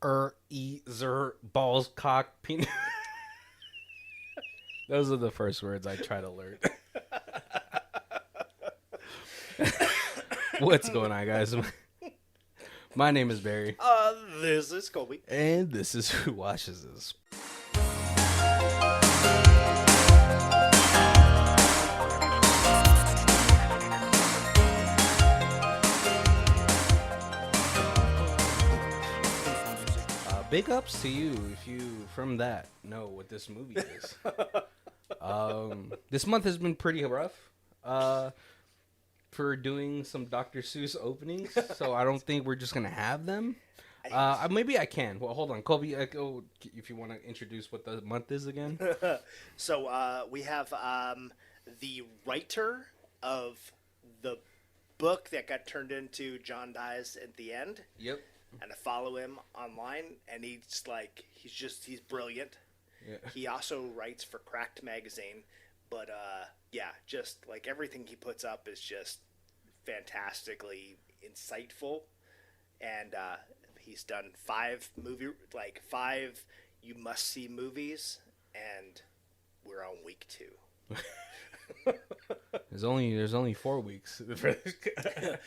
balls, cock, penis. Those are the first words I try to learn. What's going on, guys? My name is Barry. This is Colby. And this is Who Watches This. Big ups to you if you, from that, know what this movie is. This month has been pretty rough for doing some Dr. Seuss openings, so I don't think we're just going to have them. Maybe I can. Well, hold on. Colby, if you want to introduce what the month is again. So we have the writer of the book that got turned into John Dies at the End. Yep. And I follow him online, and he's brilliant. Yeah. He also writes for Cracked magazine, but just like everything he puts up is just fantastically insightful, and he's done 5 you must see movies, and we're on week 2. There's only 4 weeks.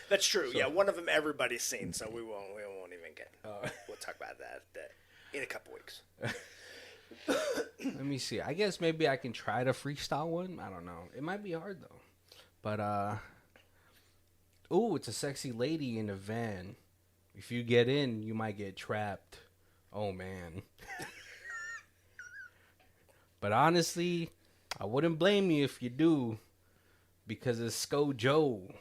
That's true. So, yeah, one of them everybody's seen, so we won't even get. We'll talk about that in a couple weeks. Let me see. I guess maybe I can try to freestyle one. I don't know. It might be hard though. But it's a sexy lady in a van. If you get in, you might get trapped. Oh man. But honestly, I wouldn't blame you if you do, because it's ScoJo.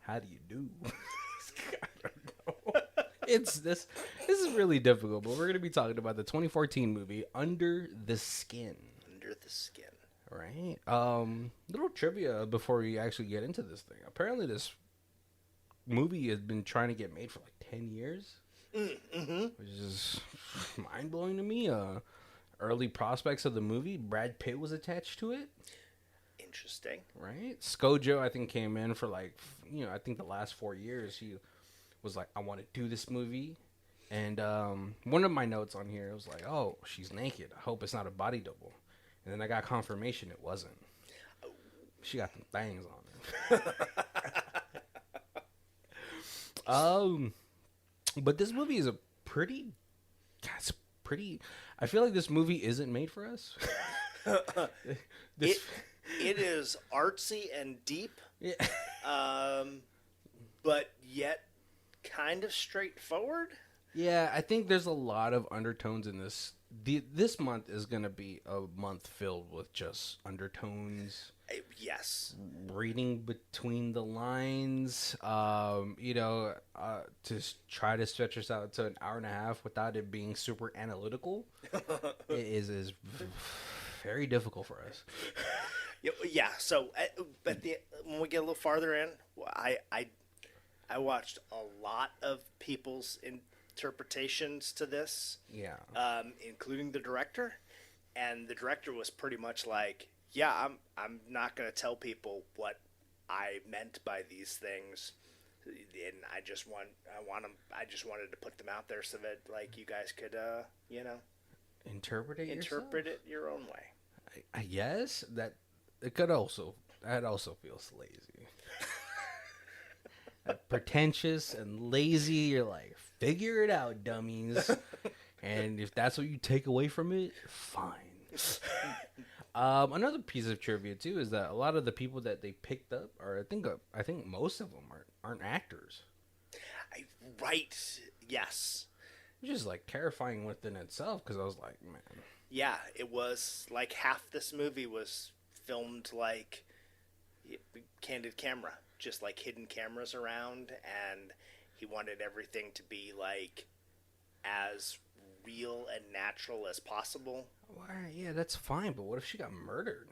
How do you do? I don't know. This is really difficult, but we're going to be talking about the 2014 movie Under the Skin. Under the Skin. Right. Little trivia before we actually get into this thing. Apparently this movie has been trying to get made for like 10 years. Mm-hmm. Which is mind-blowing to me. Early prospects of the movie, Brad Pitt was attached to it. Interesting. Right? ScoJo, I think, came in for I think the last 4 years. He was like, I want to do this movie. And one of my notes on here was like, oh, she's naked. I hope it's not a body double. And then I got confirmation it wasn't. She got some things on her. But this movie is I feel like this movie isn't made for us. It is artsy and deep, yeah. But yet kind of straightforward. Yeah, I think there's a lot of undertones in this. This month is going to be a month filled with just undertones. Yes. Reading between the lines, to try to stretch us out to an hour and a half without it being super analytical is very difficult for us. Yeah, so when we get a little farther in, I watched a lot of people's interpretations to this. Yeah. Including the director, and the director was pretty much like, yeah, I'm not going to tell people what I meant by these things, and I just wanted to put them out there so that like you guys could interpret it your own way. I guess that also feels lazy. Pretentious and lazy. You're like, figure it out, dummies. And if that's what you take away from it, fine. Another piece of trivia too is that a lot of the people that they picked up are, I think most of them aren't actors. Right. Yes. Which is like terrifying within itself, because I was like, man. Yeah, it was like half this movie was filmed like candid camera, just like hidden cameras around, and he wanted everything to be like as real and natural as possible. Well, yeah, that's fine, but what if she got murdered?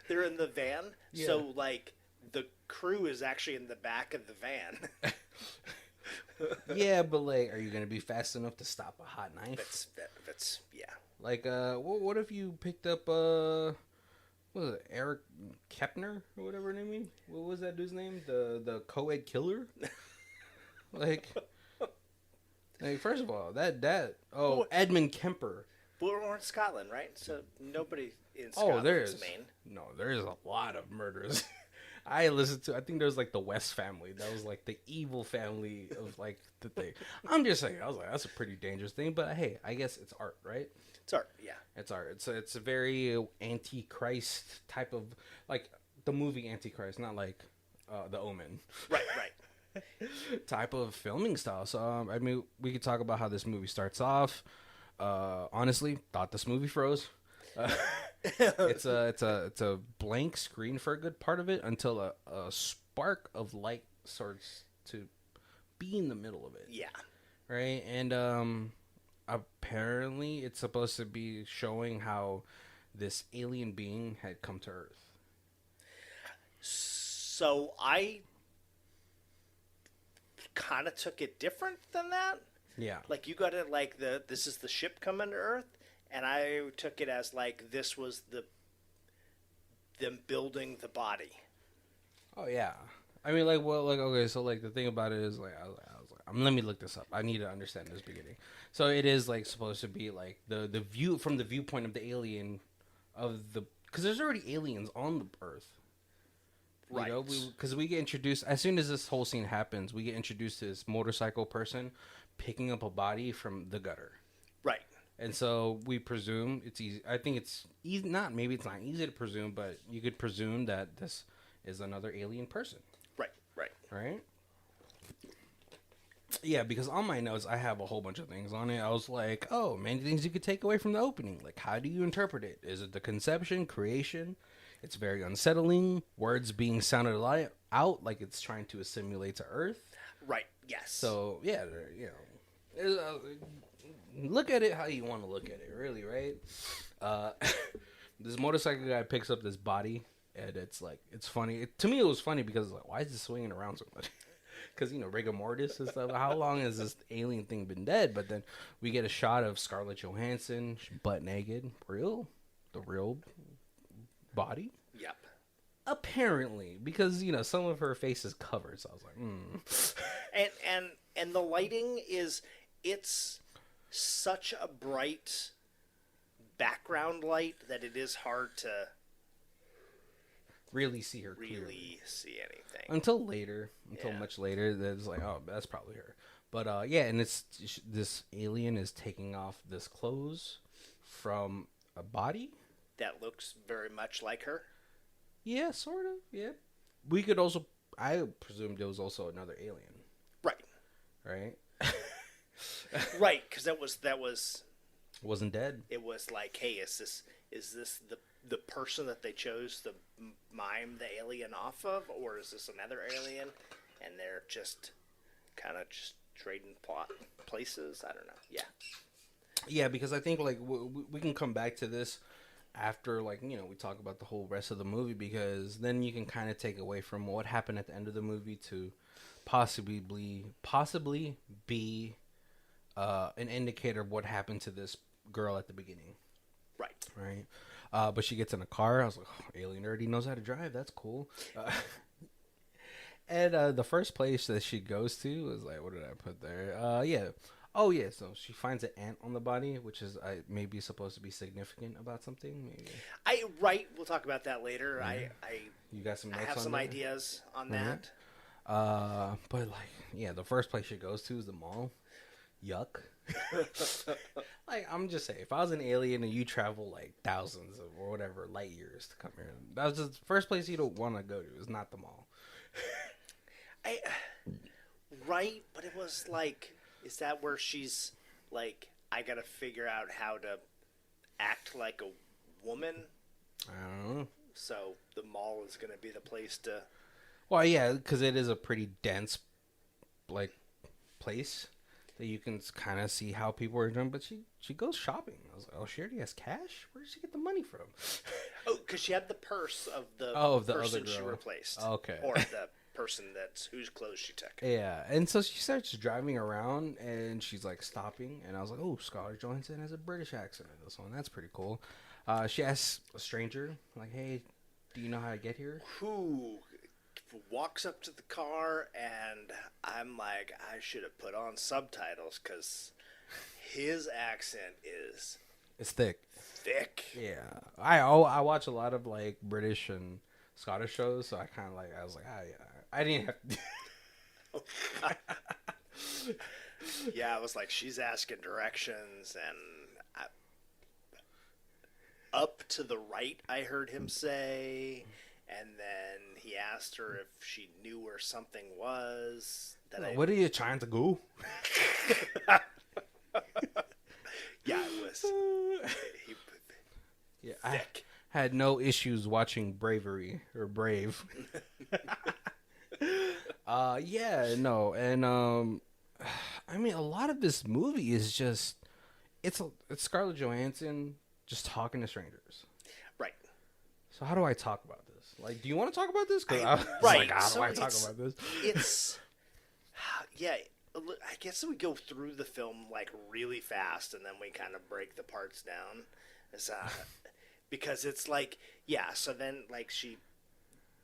They're in the van, yeah. So like the crew is actually in the back of the van. Yeah, but like, are you gonna be fast enough to stop a hot knife? That's yeah. Like, what if you picked up what was it, Eric Kepner or whatever his name? What was that dude's name? The co-ed killer? Like, Like, first of all, Edmund Kemper. But we're in Scotland, right? So nobody in Scotland is Maine. No, there is a lot of murders. I think there's like the West family. That was like the evil family of like the thing. I'm just saying, I was like, that's a pretty dangerous thing. But hey, I guess it's art, right? It's art, yeah. It's art. It's a very Antichrist type of, like the movie Antichrist, not like The Omen. Right. Type of filming style. So I mean, we could talk about how this movie starts off. Honestly, thought this movie froze. It's a blank screen for a good part of it until a spark of light starts to be in the middle of it. Yeah. Right, and apparently it's supposed to be showing how this alien being had come to Earth. So I kind of took it different than that. Yeah. Like, you got it like this is the ship coming to Earth, and I took it as like this was them building the body. Oh yeah. I mean, like, well, like, okay, so like the thing about it is like I was like, let me look this up. I need to understand this beginning. So it is like supposed to be like the view from the viewpoint of the alien because there's already aliens on the Earth. Right. You know, because we get introduced as soon as this whole scene happens. We get introduced to this motorcycle person picking up a body from the gutter. Right. And so we presume it's easy. I think it's easy. Maybe it's not easy to presume, but you could presume that this is another alien person. Right. Yeah, because on my notes I have a whole bunch of things on it. I was like, oh, many things you could take away from the opening. Like, how do you interpret it? Is it the conception, creation? It's very unsettling. Words being sounded out like it's trying to assimilate to Earth. Right. Yes. So yeah, you know, look at it how you want to look at it. Really, right? This motorcycle guy picks up this body, and it's funny. To me, it was funny because like, why is it swinging around so much? Because, you know, rigor mortis and stuff. How long has this alien thing been dead? But then we get a shot of Scarlett Johansson, butt naked, the real body. Yep. Apparently, because, you know, some of her face is covered, so I was like, And the lighting it's such a bright background light that it is hard to really see her really see anything until much later. That's like, oh, that's probably her. But yeah, and it's this alien is taking off this clothes from a body that looks very much like her. Yeah, sort of. Yeah, we could also. I presumed there was also another alien. Right. Right, because that wasn't dead. It was like, hey, is this the person that they chose to mime the alien off of, or is this another alien, and they're just kind of just trading places? I don't know. Yeah, because I think like we can come back to this after, like, you know, we talk about the whole rest of the movie, because then you can kind of take away from what happened at the end of the movie to possibly be an indicator of what happened to this girl at the beginning. Right. But she gets in a car. I was like, oh, alien already knows how to drive. That's cool. And the first place that she goes to is like, what did I put there? Yeah. Oh, yeah. So she finds an ant on the body, which is maybe supposed to be significant about something. Maybe. We'll talk about that later. You got some notes I have on some that? ideas on that. But like, yeah, the first place she goes to is the mall. Yuck. Like, I'm just saying, if I was an alien and you travel like thousands of or whatever light years to come here, that was just the first place you don't want to go to is not the mall. Right, but it was like, is that where she's like, I gotta figure out how to act like a woman? I don't know. So the mall is gonna be the place to. Well, yeah, because it is a pretty dense, like, place that you can kind of see how people are doing. But she goes shopping. I was like, oh, she already has cash? Where did she get the money from? Oh, because she had the purse of the person she replaced. Okay. Or the person whose clothes she took. Yeah, and so she starts driving around, and she's, like, stopping. And I was like, oh, Scarlett Johansson has a British accent in this one. That's pretty cool. She asks a stranger, like, hey, do you know how to get here? Who walks up to the car, and I'm like, I should have put on subtitles because his accent is It's thick. thick. Yeah, I watch a lot of like British and Scottish shows, so I kind of I was like, yeah, I didn't have to. Yeah, I was like, she's asking directions, and up to the right, I heard him say, and then he asked her if she knew where something was. What are you trying to go? Yeah, it was. Yeah, thick. I had no issues watching Bravery or Brave. Yeah, no, and I mean, a lot of this movie is just it's Scarlett Johansson just talking to strangers. Right. So how do I talk about this? Like, do you want to talk about this? Right. Like, how do I talk about this? It's yeah. I guess we go through the film like really fast, and then we kind of break the parts down. Because it's like, yeah. So then, like,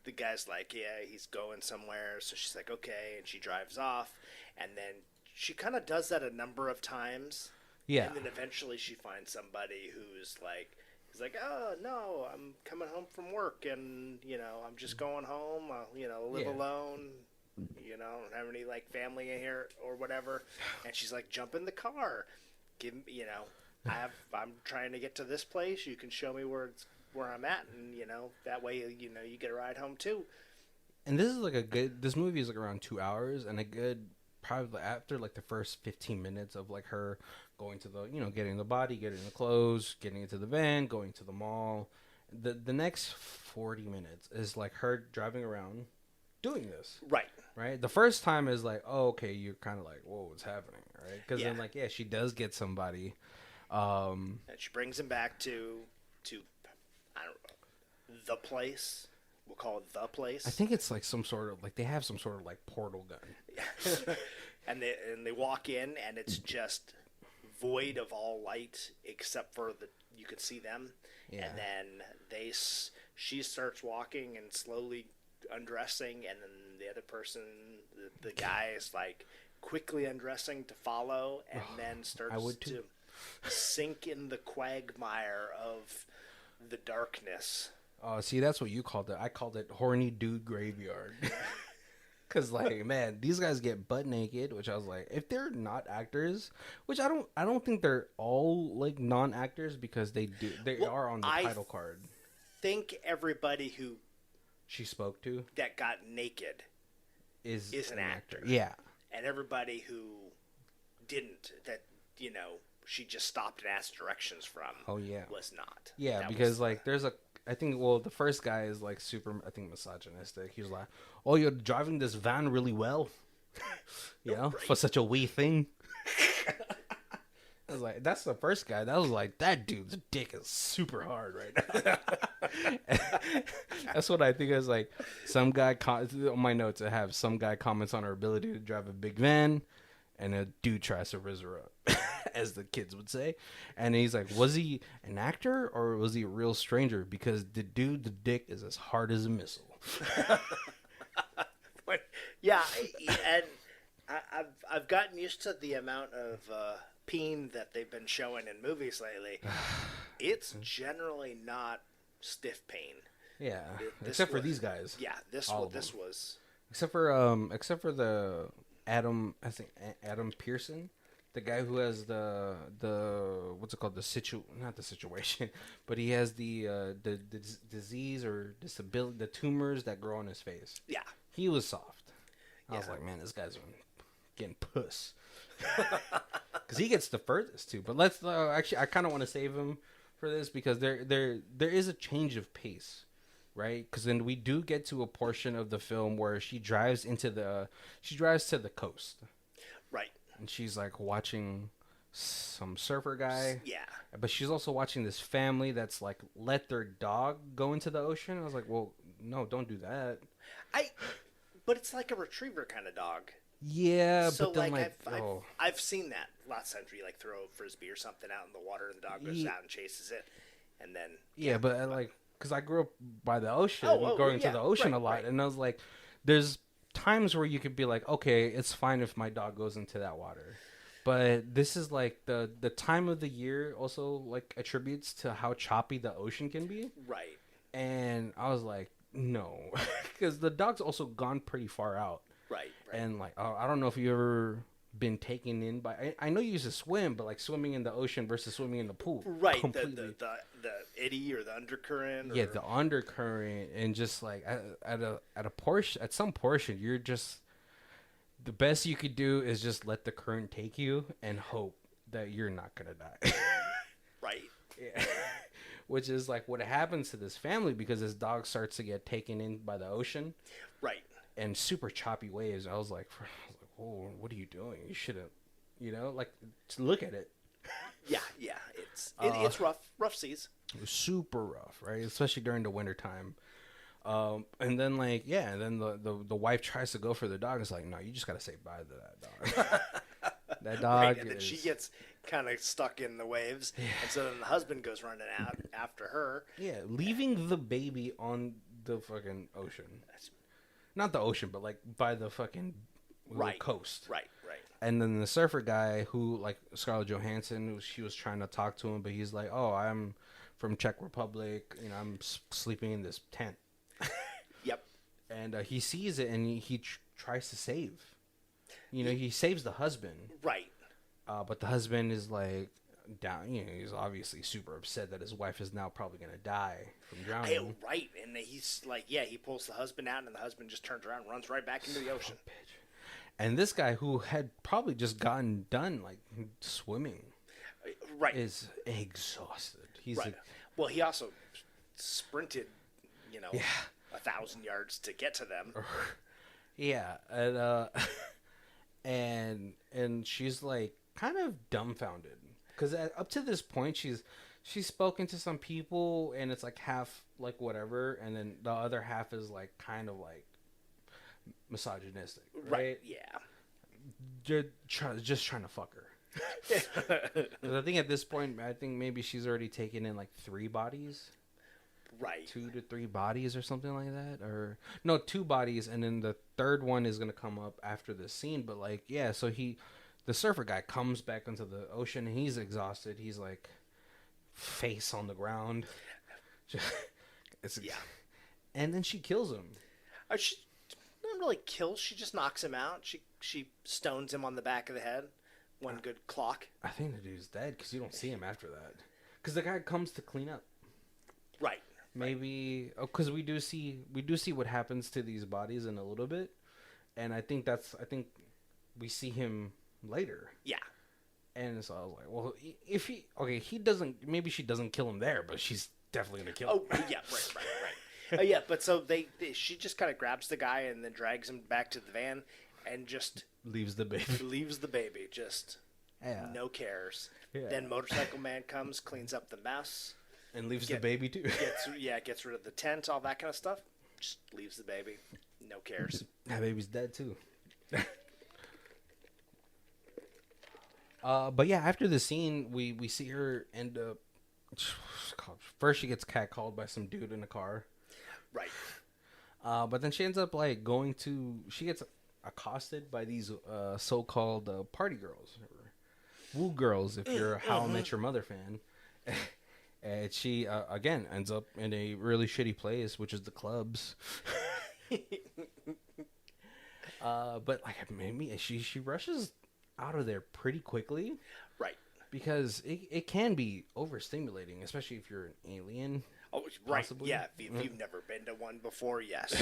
the guy's like, yeah, he's going somewhere. So she's like, okay, and she drives off, and then she kind of does that a number of times. Yeah. And then eventually she finds somebody who's like, he's like, oh no, I'm coming home from work, and I'm just going home. I'll live alone. I don't have any like family in here or whatever. And she's like, jump in the car. Give me, I'm trying to get to this place. You can show me where I'm at, and that way you get a ride home too. And this is like this movie is like around 2 hours, and a good probably after like the first 15 minutes of like her going to the getting the body, getting the clothes, getting into the van, going to the mall. The next 40 minutes is like her driving around doing this. Right. The first time is like, oh, okay, you're kind of like, whoa, what's happening, right? Because then like, yeah, she does get somebody. And she brings him back to I don't know, the place. We'll call it the place. I think it's like some sort of like they have some sort of like portal gun. Yeah. and they walk in, and it's just void of all light except for you can see them. Yeah. And then she starts walking and slowly undressing, and then the other person, the guy, is like quickly undressing to follow, and then starts to sink in the quagmire of the darkness. Oh, see, that's what you called it. I called it horny dude graveyard. Because, like, man, these guys get butt naked, which I was like, if they're not actors, which I don't think they're all like non-actors, because they are on the title card. Think everybody who she spoke to that got naked is an actor. Yeah. And everybody who didn't, that she just stopped and asked directions from. Oh yeah. Was not. Yeah, that because like there's I think the first guy is like super, I think, misogynistic. He was like, "Oh, you're driving this van really well, for such a wee thing." I was like, that's the first guy. That was like, that dude's dick is super hard right now. That's what I think. Is like some guy on my notes. I have some guy comments on her ability to drive a big van, and a dude tries to rizz her up, as the kids would say. And he's like, was he an actor or was he a real stranger? Because the dick is as hard as a missile. Yeah, and I've gotten used to the amount of peen that they've been showing in movies lately. It's generally not stiff pain. Yeah, except for these guys. Yeah, this was. Except for the Adam Pearson, the guy who has the what's it called, not the situation, but he has the disease or disability, the tumors that grow on his face. Yeah, he was soft. I was like, man, this guy's getting puss. Because he gets the furthest too. But let's actually, I kind of want to save him for this, because there is a change of pace, right? Because then we do get to a portion of the film where she drives to the coast, right? And she's like watching some surfer guy. Yeah. But she's also watching this family that's like let their dog go into the ocean. I was like, well, no, don't do that. But it's like a retriever kind of dog. Yeah, so but then I've seen that lots of times where you like throw a frisbee or something out in the water, and the dog goes out and chases it, and then but like, because I grew up by the ocean, going to the ocean a lot, and I was like, there's times where you could be like, okay, it's fine if my dog goes into that water. But this is like the time of the year also like attributes to how choppy the ocean can be. Right. And I was like, no, because the dog's also gone pretty far out. Right. And like, I don't know if you ever been taken in by. I know you used to swim, but like swimming in the ocean versus swimming in the pool. Right. The eddy or the undercurrent. Yeah, the undercurrent, and just like at some portion, you're just. The best you could do is just let the current take you and hope that you're not gonna die. Right. Yeah. Which is like what happens to this family because this dog starts to get taken in by the ocean. Right. And super choppy waves. I was like, oh, what are you doing? You shouldn't, like, look at it. Yeah. It's rough seas. It was super rough, right? Especially during the wintertime. And then and then the wife tries to go for the dog. It's like, no, you just gotta say bye to that dog. That dog. Right, and then she gets kind of stuck in the waves, and so then the husband goes running out after her. Yeah, leaving the baby on the fucking ocean. Not the ocean, but like by the fucking coast. Right. And then the surfer guy who like Scarlett Johansson, she was trying to talk to him, but he's like, "Oh, I'm from Czech Republic. I'm sleeping in this tent." Yep. And he sees it and he tries to save. He saves the husband. Right. But the husband is like down. He's obviously super upset that his wife is now probably gonna die from drowning. Right. And he's like, he pulls the husband out, and the husband just turns around and runs right back into the ocean. Oh, bitch. And this guy who had probably just gotten done like swimming, right, is exhausted. He's right. Well, he also sprinted, 1,000 yards to get to them. Yeah, and she's like kind of dumbfounded because up to this point she's spoken to some people and it's like half like whatever, and then the other half is like kind of like misogynistic, right? Yeah, you're just trying to fuck her. Because I think at this point, maybe she's already taken in like 3 bodies. Right. 2 to 3 bodies or something like that. Or no, 2 bodies, and then the third one is going to come up after this scene. But like, yeah, so the surfer guy comes back into the ocean and he's exhausted. He's like face on the ground. Yeah. And then she kills him. She doesn't really kill. She just knocks him out. She stones him on the back of the head. One good clock. I think the dude's dead because you don't see him after that. Because the guy comes to clean up. Right. Maybe because we do see what happens to these bodies in a little bit, and I think we see him later. Yeah. And so I was like, well, if he doesn't, maybe she doesn't kill him there, but she's definitely gonna kill him. Oh yeah, right. Yeah, but so she just kind of grabs the guy and then drags him back to the van and just leaves the baby. Just no cares. Yeah. Then Motorcycle Man comes, cleans up the mess, and leaves the baby too. Gets rid of the tent, all that kind of stuff. Just leaves the baby, no cares. That baby's dead too. But yeah, after the scene, we see her end up. First, she gets catcalled by some dude in a car. Right. But then she ends up like she gets accosted by these so-called party girls, or woo girls if you're a How I Met Your Mother fan. And she again ends up in a really shitty place, which is the clubs. But like maybe she rushes out of there pretty quickly, right? Because it can be overstimulating, especially if you're an alien. Oh, right. Possibly. Yeah, if you've never been to one before, yes.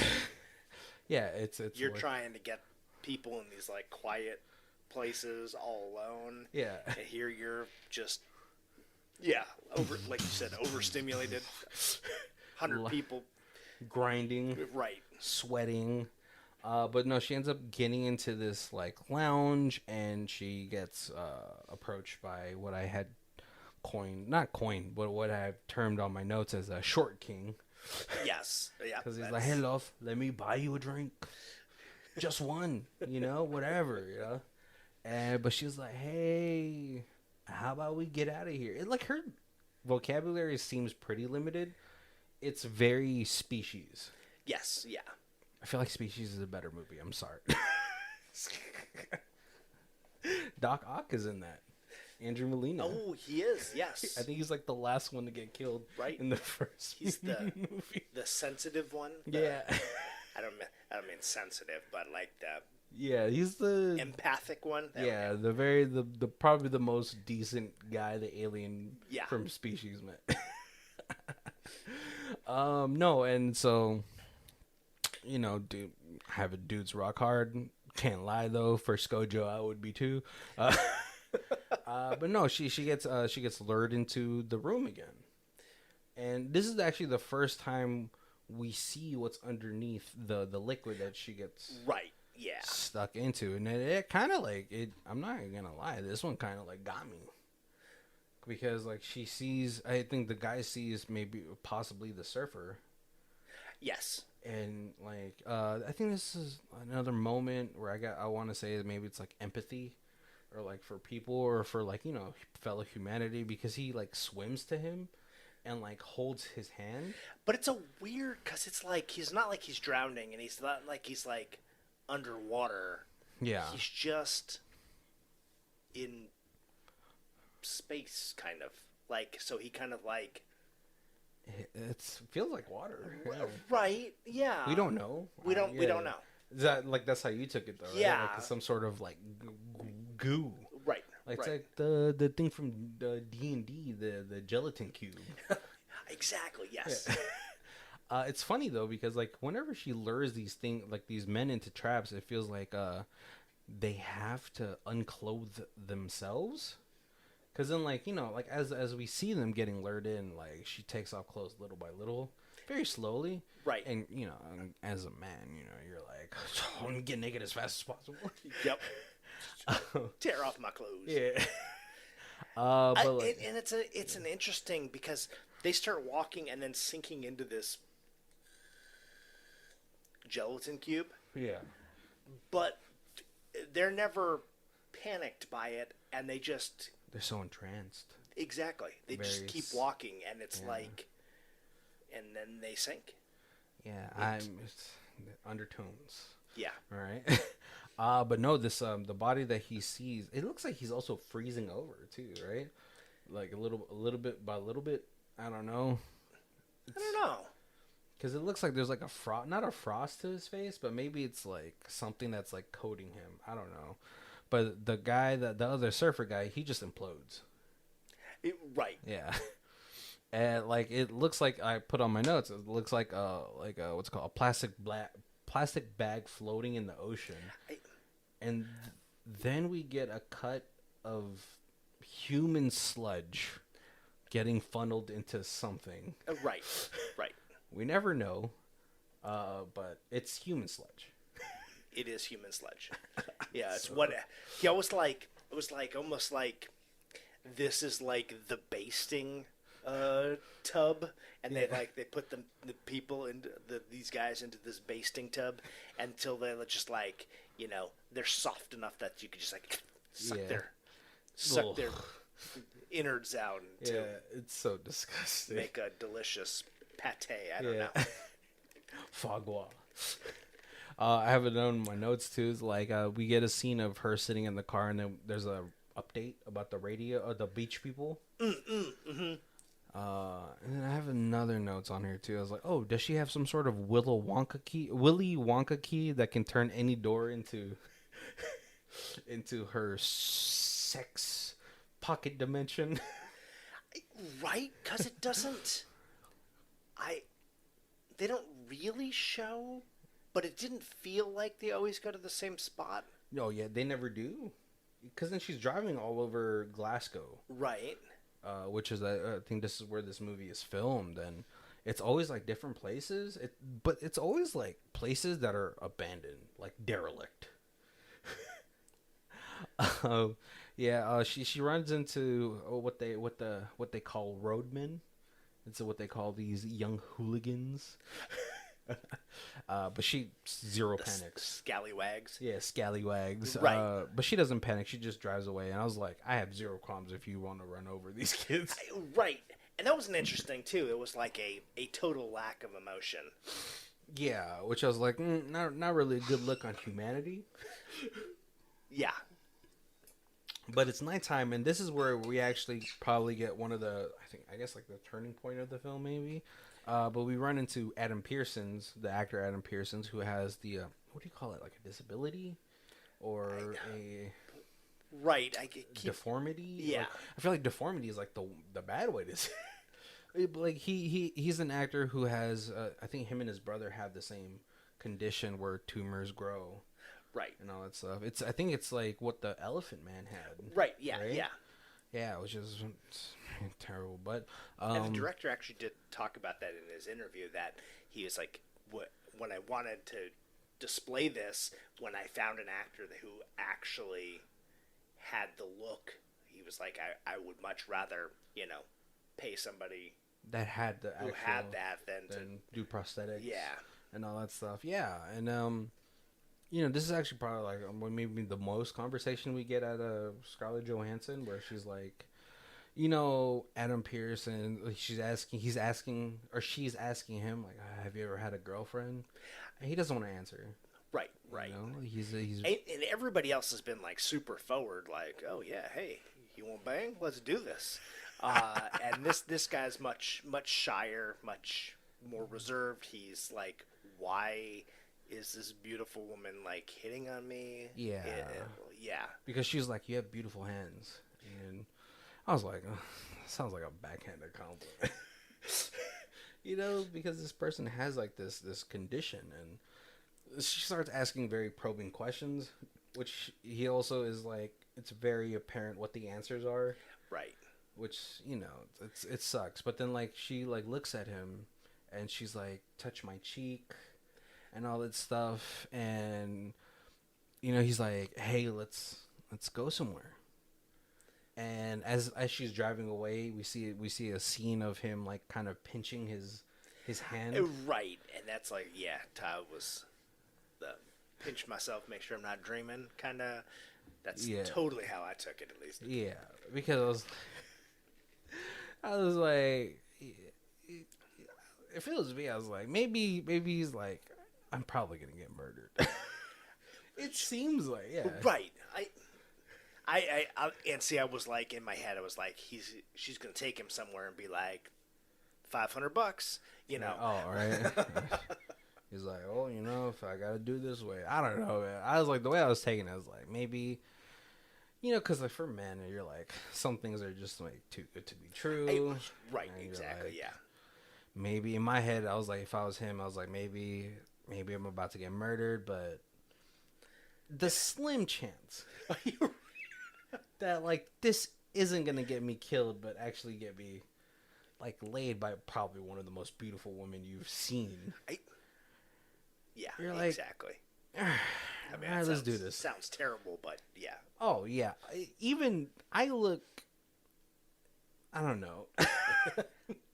Yeah, it's you're trying to get people in these like quiet places all alone. Yeah. And here you're just like you said, overstimulated. 100 people grinding, right, sweating. But no, she ends up getting into this like lounge, and she gets approached by what I had but what I've termed on my notes as a short king. Yes, yeah. Because he's like, "Hey, love, let me buy you a drink, just one, whatever, but she's like, "Hey, how about we get out of here?" Like her vocabulary seems pretty limited. It's very species. Yes, yeah. I feel like Species is a better movie. I'm sorry. Doc Ock is in that. Andrew Molina. Oh, he is. Yes. I think he's like the last one to get killed. Right. In the first. He's the movie. The sensitive one. Yeah. I don't mean sensitive, but like the. Yeah, he's the empathic one. The probably the most decent guy the alien from Species met. No, and so, you know, dude, have a dude's rock hard. Can't lie though, for ScarJo I would be too. But no, she gets lured into the room again, and this is actually the first time we see what's underneath the liquid that she gets stuck into, and it kind of like it. I'm not gonna lie, this one kind of like got me, because like she sees. I think the guy sees maybe possibly the surfer. Yes. And like I think this is another moment where I want to say that maybe it's like empathy, or like for people, or for like, you know, fellow humanity, because he like swims to him and like holds his hand. But it's a weird, because it's like he's not like he's drowning, and he's not like he's like underwater. Yeah. He's just in space, kind of like, so he kind of like. It feels like water. Yeah. Right, yeah. We don't know. We don't know. Is that like, that's how you took it though, right? Yeah. Like some sort of like goo. Right. Like it's like the thing from D&D, the gelatin cube. Exactly, yes. Yeah. It's funny though, because like whenever she lures these men into traps, it feels like they have to unclothe themselves. Because then, like, you know, like as we see them getting lured in, like she takes off clothes little by little, very slowly. Right. And, you know, as a man, you know, you're like, I want to get naked as fast as possible. Yep. Tear off my clothes. Yeah. But it's an interesting, because they start walking and then sinking into this gelatin cube. Yeah. But they're never panicked by it, and they just. They're so entranced. Exactly. They just keep walking, and it's like, and then they sink. Yeah, it's undertones. Yeah. All right. But no, this the body that he sees, it looks like he's also freezing over too, right? Like a little bit by little bit. I don't know. I don't know. Because it looks like there's like not a frost to his face, but maybe it's like something that's like coating him. I don't know. But the guy, the other surfer guy, he just implodes. Right. Yeah. And like it looks like, I put on my notes, it looks like what's it called, a plastic bag floating in the ocean. And then we get a cut of human sludge getting funneled into something. Right. Right. We never know, but it's human sludge. It is human sludge. Yeah, it's what he always like. It was like almost like this is like the basting tub, and they put the people into these guys into this basting tub until they're just like, you know, they're soft enough that you could just like suck their innards out. Yeah, it's so disgusting. Make a delicious pate. I don't know. Foie gras. I have it on my notes too. Is like we get a scene of her sitting in the car, and then there's a update about the radio or the beach people. Mm-hmm. And then I have another notes on here too. I was like, oh, does she have some sort of Willy Wonka key that can turn any door into her sex pocket dimension? Right, because it doesn't. They don't really show. But it didn't feel like they always go to the same spot. No, yeah, they never do. Because then she's driving all over Glasgow. Right. Which is, I think this is where this movie is filmed. And it's always like different places. But it's always like places that are abandoned, like derelict. She runs into what they call roadmen. It's what they call these young hooligans. But she zero panics. Scallywags. Yeah, scallywags. Right. But she doesn't panic. She just drives away. And I was like, I have zero qualms if you want to run over these kids. Right. And that was an interesting too. It was like a total lack of emotion. Yeah, which I was like, not really a good look on humanity. Yeah. But it's nighttime, and this is where we actually probably get one of the, I guess like the turning point of the film, maybe. But we run into the actor Adam Pearson's, who has the, what do you call it, like a disability? Or a... Right. Deformity? Yeah. Like, I feel like deformity is like the bad way to say it. Like he's an actor who has, I think him and his brother have the same condition where tumors grow. Right. And all that stuff. I think it's like what the Elephant Man had. Right. Yeah. Right? Yeah. Yeah, which is terrible. But and the director actually did talk about that in his interview. That he was like, when I wanted to display this, when I found an actor who actually had the look, he was like, I would much rather pay somebody that had the who actual, had that than do prosthetics. Yeah. And all that stuff. Yeah, and this is actually probably like maybe the most conversation we get out of Scarlett Johansson, where she's like, Adam Pearson, she's asking him, like, have you ever had a girlfriend? And he doesn't want to answer. Right. He's and everybody else has been like super forward, like, oh yeah, hey, you want to bang? Let's do this. And this guy's much shyer, much more reserved. He's like, why is this beautiful woman like hitting on me? Yeah. Yeah. Because she's like, you have beautiful hands. And I was like, oh, that sounds like a backhanded compliment. Because this person has like this condition, and she starts asking very probing questions, which he also is like, it's very apparent what the answers are. Right. Which, it sucks. But then like she like looks at him and she's like, touch my cheek and all that stuff, and he's like, hey, let's go somewhere. And as she's driving away, we see a scene of him like kind of pinching his hand. Right. And that's like, yeah, Todd was the pinch myself, make sure I'm not dreaming kind of. That's totally how I took it, at least. Yeah, because I was like, if it was me, I was like, maybe he's like, I'm probably gonna get murdered. It seems like, yeah. Right. I and see, I was like, in my head, I was like, she's gonna take him somewhere and be like, $500, Oh, right. He's like, oh, if I gotta do this way, I don't know, man. I was like, the way I was taking it, I was like, maybe, because like for men, you're like, some things are just like too good to be true. Right. Exactly. Like, yeah. Maybe in my head, I was like, if I was him, I was like, maybe I'm about to get murdered, but the slim chance that like this isn't gonna get me killed, but actually get me like laid by probably one of the most beautiful women you've seen. You're like, exactly. I mean, let's do this. Sounds terrible, but yeah. Oh yeah, even I look. I don't know.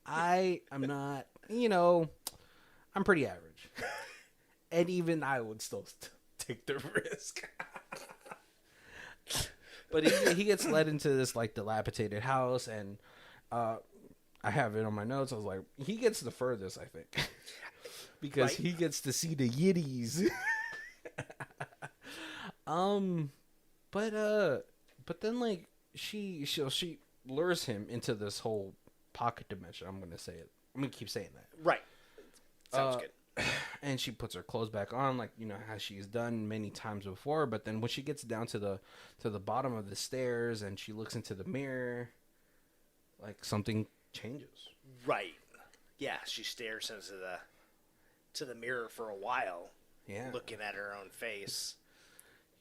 I'm not. I'm pretty average, and even I would still take the risk. But he gets led into this like dilapidated house, and I have it on my notes. I was like, he gets the furthest, I think, because he gets to see the yiddies. But then like she lures him into this whole pocket dimension. I'm gonna say it. I'm gonna keep saying that. Right. Sounds good. And she puts her clothes back on, like how she's done many times before. But then when she gets down to the bottom of the stairs and she looks into the mirror, like something changes. Right. Yeah. She stares into the mirror for a while. Yeah. Looking at her own face.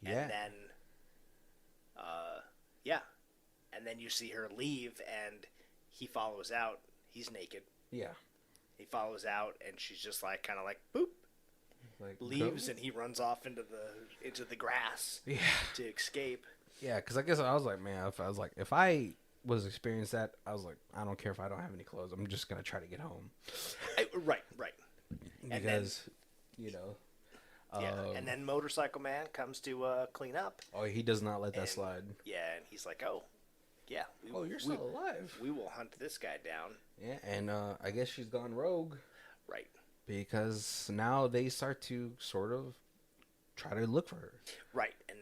Yeah. And then, and then you see her leave, and he follows out. He's naked. Yeah. He follows out, and she's just like, kind of like, boop, like, leaves, and he runs off into the grass. Yeah. To escape. Yeah, because I guess I was like, man, if I was experienced that, I was like, I don't care if I don't have any clothes. I'm just gonna try to get home. Right. Because, and then Motorcycle Man comes to clean up. Oh, he does not let that slide. Yeah, and he's like, oh, yeah. You're still alive. We will hunt this guy down. Yeah, and I guess she's gone rogue. Right. because now they start to sort of try to look for her. Right, and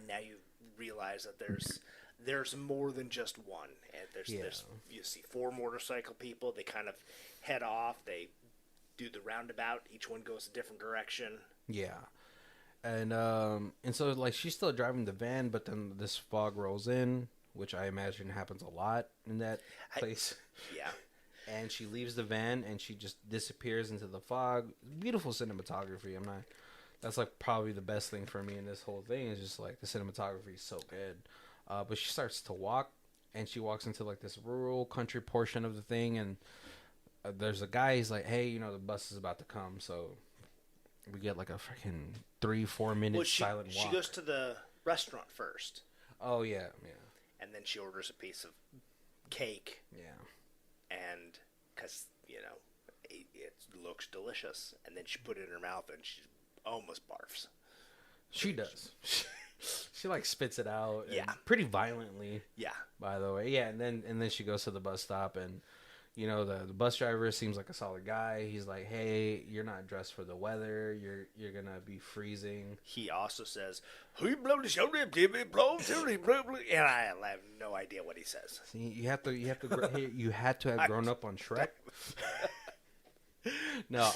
now you realize that there's more than just one, and there's you see 4 motorcycle people. They kind of head off. They do the roundabout. Each one goes a different direction. Yeah, and so like she's still driving the van, but then this fog rolls in, which I imagine happens a lot in that place. Yeah. And she leaves the van and she just disappears into the fog. Beautiful cinematography. That's like probably the best thing for me in this whole thing is just like the cinematography is so good. But she starts to walk and she walks into like this rural country portion of the thing. And there's a guy, he's like, hey, the bus is about to come. So we get like a freaking 3-4 minute silent walk. She goes to the restaurant first. Oh, yeah. And then she orders a piece of cake. Yeah. And because, it looks delicious. And then she put it in her mouth and she almost barfs. She does. She like spits it out. Yeah. Pretty violently. Yeah. By the way. Yeah. And then she goes to the bus stop and, the bus driver seems like a solid guy. He's like, hey, you're not dressed for the weather. You're going to be freezing. He also says, and I have no idea what he says. See, you had to have grown up on Shrek. No,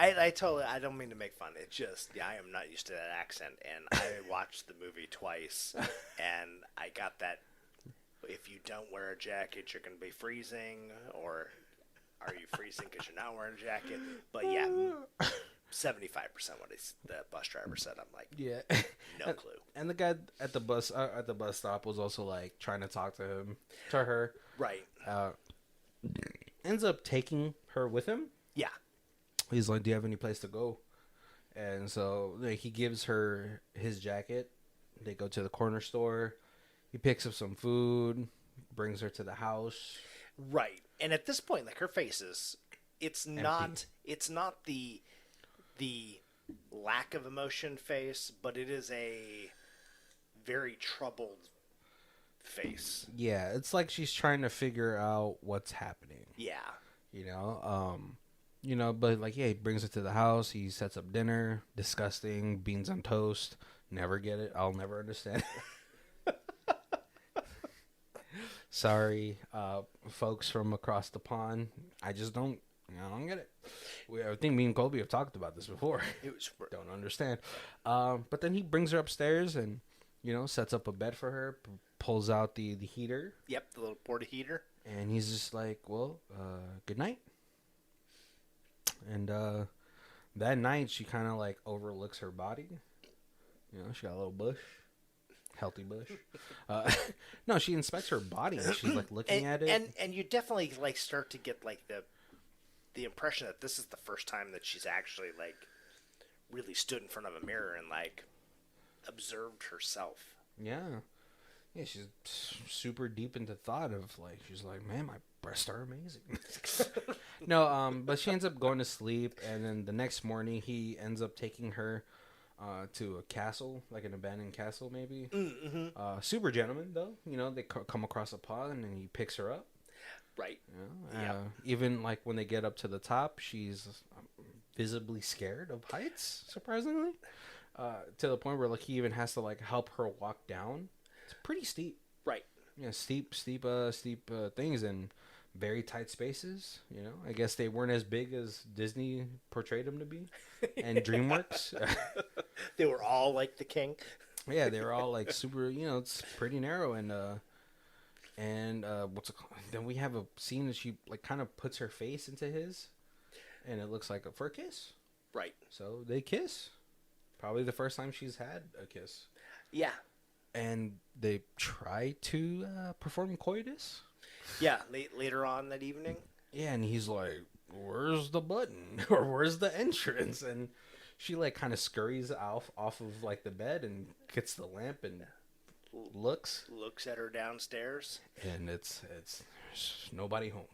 I don't mean to make fun. It's just, I am not used to that accent, and I watched the movie twice, and I got that. If you don't wear a jacket, you're going to be freezing, or are you freezing because you're not wearing a jacket? But yeah, 75% what the bus driver said. I'm like, yeah, no clue. And the guy at the bus stop was also like trying to talk to her. Right. Ends up taking her with him. Yeah. He's like, do you have any place to go? And so he gives her his jacket. They go to the corner store. He picks up some food, brings her to the house. Right. And at this point, like, her face is, it's empty. not the lack of emotion face, but it is a very troubled face. Yeah, it's like she's trying to figure out what's happening. Yeah. But like, yeah, he brings her to the house. He sets up dinner. Disgusting. Beans on toast. Never get it. I'll never understand. Sorry, folks from across the pond. I just don't get it. I think me and Colby have talked about this before. Don't understand. But then he brings her upstairs and, sets up a bed for her, pulls out the heater. Yep, the little porta heater. And he's just like, well, good night. And that night, she kind of like overlooks her body. She got a little bush. Healthy bush. No, she inspects her body and she's like looking at it. And you definitely like start to get like the impression that this is the first time that she's actually like really stood in front of a mirror and like observed herself. Yeah. Yeah, she's super deep into thought of like, she's like, man, my breasts are amazing. No, but she ends up going to sleep, and then the next morning he ends up taking her to a castle, like an abandoned castle maybe. Mm-hmm. Super gentleman though, they come across a pond and he picks her up. Right. Even like when they get up to the top, she's visibly scared of heights, surprisingly, to the point where like he even has to like help her walk down. It's pretty steep. Right. Yeah, steep things and very tight spaces. I guess they weren't as big as Disney portrayed them to be, and DreamWorks. They were all like the king. Yeah, they were all like super. It's pretty narrow and what's it called? Then we have a scene that she like kind of puts her face into his, and it looks like for a kiss. Right. So they kiss. Probably the first time she's had a kiss. Yeah. And they try to perform coitus. Yeah, later on that evening. Yeah, and he's like, where's the button? Or where's the entrance? And she like kind of scurries off of like the bed and gets the lamp and looks at her downstairs. And it's nobody home.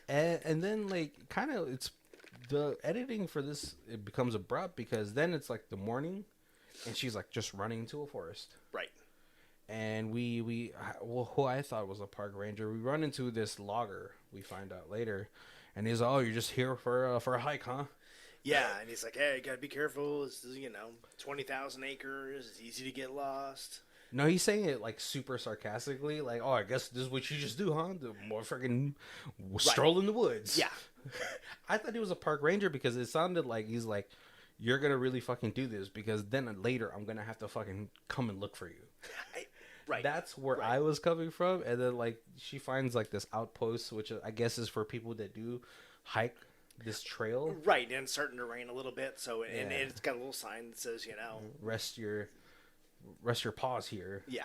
and then like kind of it's the editing for this, it becomes abrupt because then it's like the morning and she's like just running into a forest. Right. and who I thought was a park ranger, we run into this logger. We find out later, and he's oh, you're just here for a hike, huh? Yeah, and he's like, hey, you gotta be careful. This is 20,000 acres. It's easy to get lost. No, he's saying it like super sarcastically, like, "Oh, I guess this is what you just do, huh? The more freaking stroll in the woods." Yeah, I thought he was a park ranger because it sounded like he's like, "You're gonna really fucking do this because then later I'm gonna have to fucking come and look for you." Right. That's where I was coming from, and then like she finds like this outpost, which I guess is for people that do hike this trail. Right, and it's starting to rain a little bit, so and it's got a little sign that says, rest your paws here. Yeah.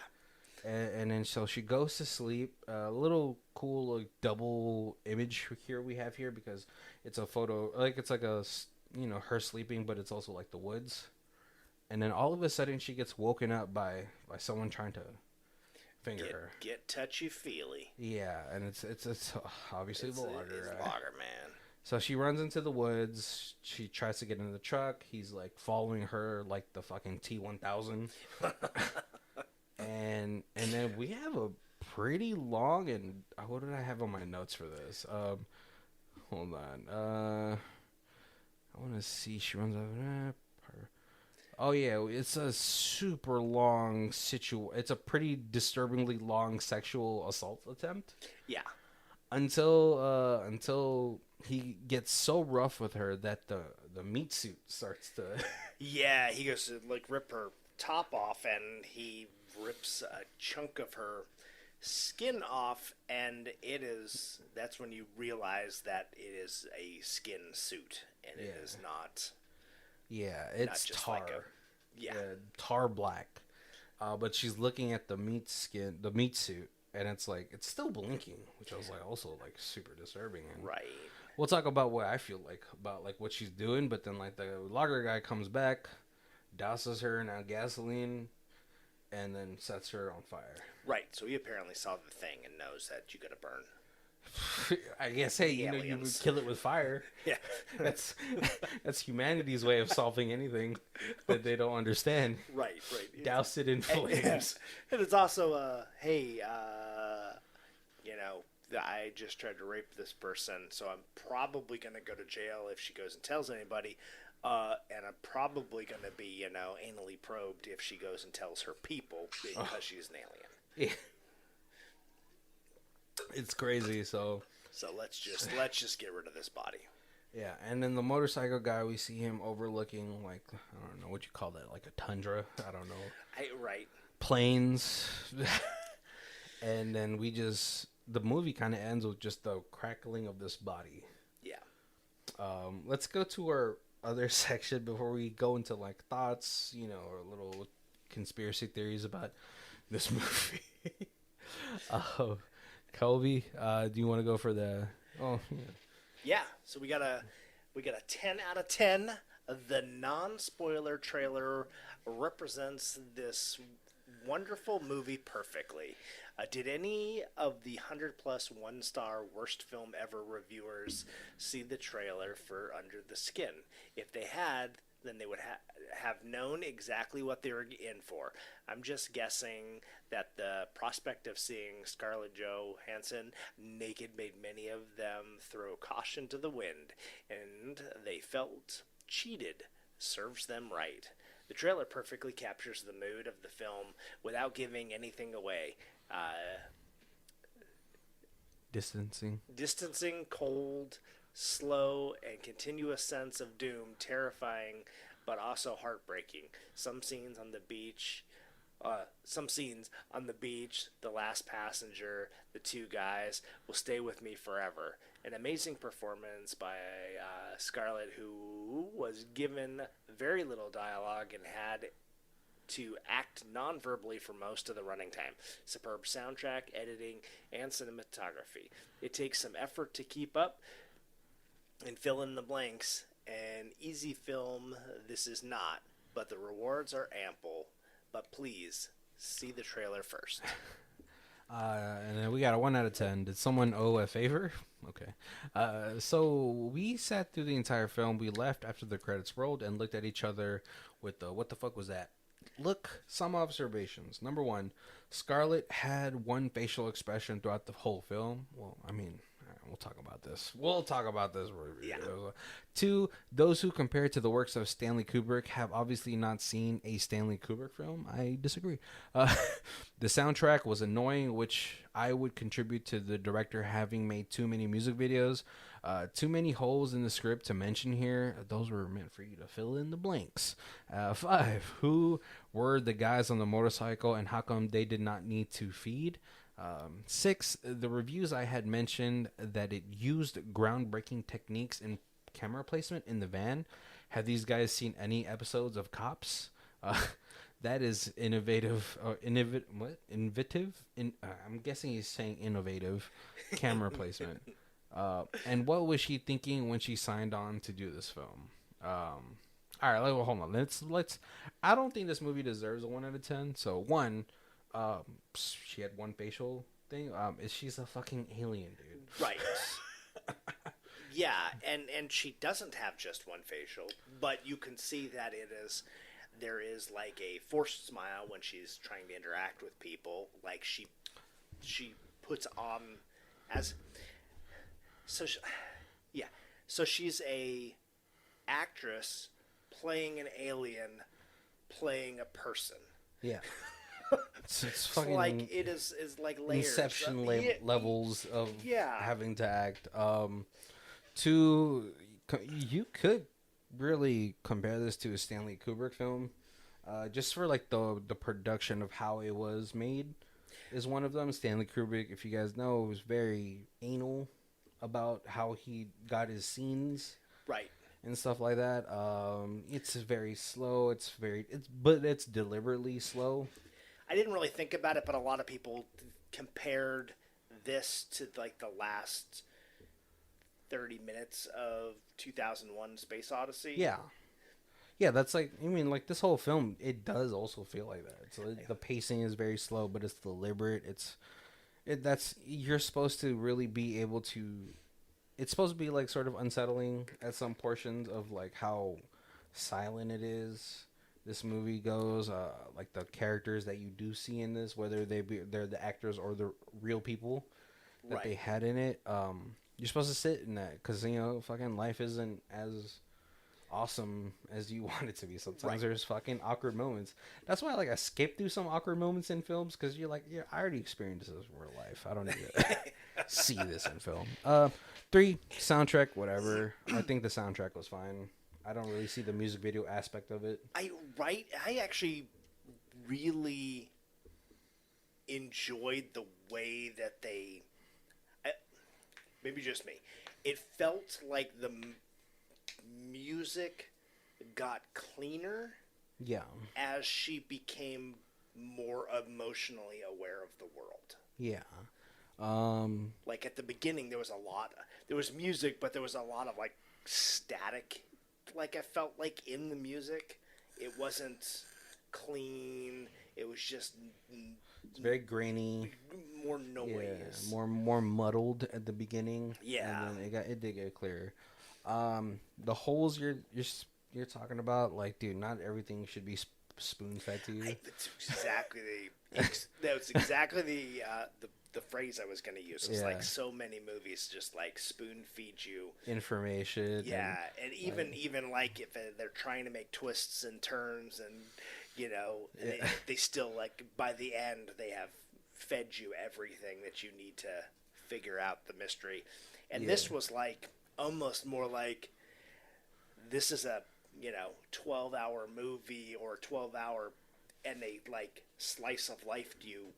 And then so she goes to sleep. A little cool like double image here we have here because it's a photo, like it's like a her sleeping, but it's also like the woods. And then all of a sudden she gets woken up by someone trying to finger her. Get touchy feely. Yeah, and it's obviously the logger. It's logger man. So she runs into the woods. She tries to get in the truck. He's like following her like the fucking T-1000. and then we have a pretty long and what did I have on my notes for this? Hold on. I want to see. She runs over. Oh yeah, it's a super long It's a pretty disturbingly long sexual assault attempt. Yeah. Until he gets so rough with her that the meat suit starts to. Yeah, he goes to like rip her top off, and he rips a chunk of her skin off, and that's when you realize that it is a skin suit, and it is not. Yeah, it's just tar. Like tar black. But she's looking at the meat suit, and it's like it's still blinking, which I was like also like super disturbing. And right. We'll talk about what I feel like about like what she's doing, but then like the logger guy comes back, douses her in gasoline, and then sets her on fire. Right. So he apparently saw the thing and knows that you got to burn. I guess, hey, you would kill it with fire. Yeah, that's humanity's way of solving anything that they don't understand. Right. Douse it in flames. And it's also, hey, I just tried to rape this person, so I'm probably going to go to jail if she goes and tells anybody. And I'm probably going to be, anally probed if she goes and tells her people because she's an alien. Yeah. It's crazy, so let's just get rid of this body. Yeah, and then the motorcycle guy, we see him overlooking like I don't know what you call that, like a tundra. I don't know. Right. Plains. And then the movie kind of ends with just the crackling of this body. Yeah. Let's go to our other section before we go into like thoughts, or little conspiracy theories about this movie. Kobe, do you want to go for the? Oh, yeah. Yeah. So we got a 10 out of 10. The non-spoiler trailer represents this wonderful movie perfectly. Did any of the 100+ one-star worst film ever reviewers see the trailer for Under the Skin? If they had, then they would have known exactly what they were in for. I'm just guessing that the prospect of seeing Scarlett Hansson naked made many of them throw caution to the wind, and they felt cheated. Serves them right. The trailer perfectly captures the mood of the film without giving anything away. Distancing, cold, slow, and continuous sense of doom, terrifying, but also heartbreaking. Some scenes on the beach, the last passenger, the two guys, will stay with me forever. An amazing performance by Scarlett, who was given very little dialogue and had to act non-verbally for most of the running time. Superb soundtrack, editing, and cinematography. It takes some effort to keep up and fill in the blanks. An easy film this is not, but the rewards are ample. But please, see the trailer first. And then we got a 1 out of 10. Did someone owe a favor? Okay. So we sat through the entire film. We left after the credits rolled and looked at each other with the, what the fuck was that? look, some observations. Number one, Scarlett had one facial expression throughout the whole film. Well, I mean, we'll talk about this. We'll talk about this. Yeah. Two, those who compare it to the works of Stanley Kubrick have obviously not seen a Stanley Kubrick film. I disagree. The soundtrack was annoying, which I would contribute to the director having made too many music videos. Too many holes in the script to mention here. Those were meant for you to fill in the blanks. 5, who were the guys on the motorcycle and how come they did not need to feed? 6, the reviews I had mentioned that it used groundbreaking techniques in camera placement in the van. Have these guys seen any episodes of Cops? That is innovative. Innovative? I'm guessing he's saying innovative camera placement. And what was she thinking when she signed on to do this film? All right, hold on. Let's. I don't think this movie deserves a 1 out of 10. So 1, she had one facial thing. She's a fucking alien, dude. Right. Yeah, and she doesn't have just one facial, but you can see that there is like a forced smile when she's trying to interact with people. Like she puts on as so. So she's a actress playing an alien, playing a person. Yeah. It's fucking like it is like layers. Inception levels of Yeah. having to act. You could really compare this to a Stanley Kubrick film, just for like the production of how it was made is one of them. Stanley Kubrick, if you guys know, was very anal about how he got his scenes, Right. and stuff like that. It's very slow. But it's deliberately slow. I didn't really think about it, but a lot of people compared this to like the last 30 minutes of 2001 Space Odyssey. Yeah, that's like, I mean, like this whole film, it does also feel like that. So the pacing is very slow, but it's deliberate. You're supposed to really be able to, it's supposed to be like sort of unsettling at some portions of like how silent it is. This movie goes, like the characters that you do see in this, whether they're the actors or the real people that they had in it. You're supposed to sit in that because, fucking life isn't as awesome as you want it to be. Sometimes there's fucking awkward moments. That's why I skip through some awkward moments in films because you're like, yeah, I already experienced this in real life. I don't need to see this in film. 3, soundtrack, whatever. I think the soundtrack was fine. I don't really see the music video aspect of it. I actually really enjoyed the way that maybe just me. It felt like the music got cleaner. Yeah. As she became more emotionally aware of the world. Yeah. Like at the beginning, there was music, but there was a lot of like static. Like I felt like in the music, it wasn't clean. It was just it's very grainy, more noise, more muddled at the beginning. Yeah, and then it did get clearer. The holes you're talking about, like, dude, not everything should be spoon fed to you. That's exactly the phrase I was going to use. It's like so many movies just like spoon feed you information. Yeah, and even like if they're trying to make twists and turns, and they still like by the end they have fed you everything that you need to figure out the mystery. And this was like almost more like this is a 12-hour movie or 12-hour, and they like slice of life you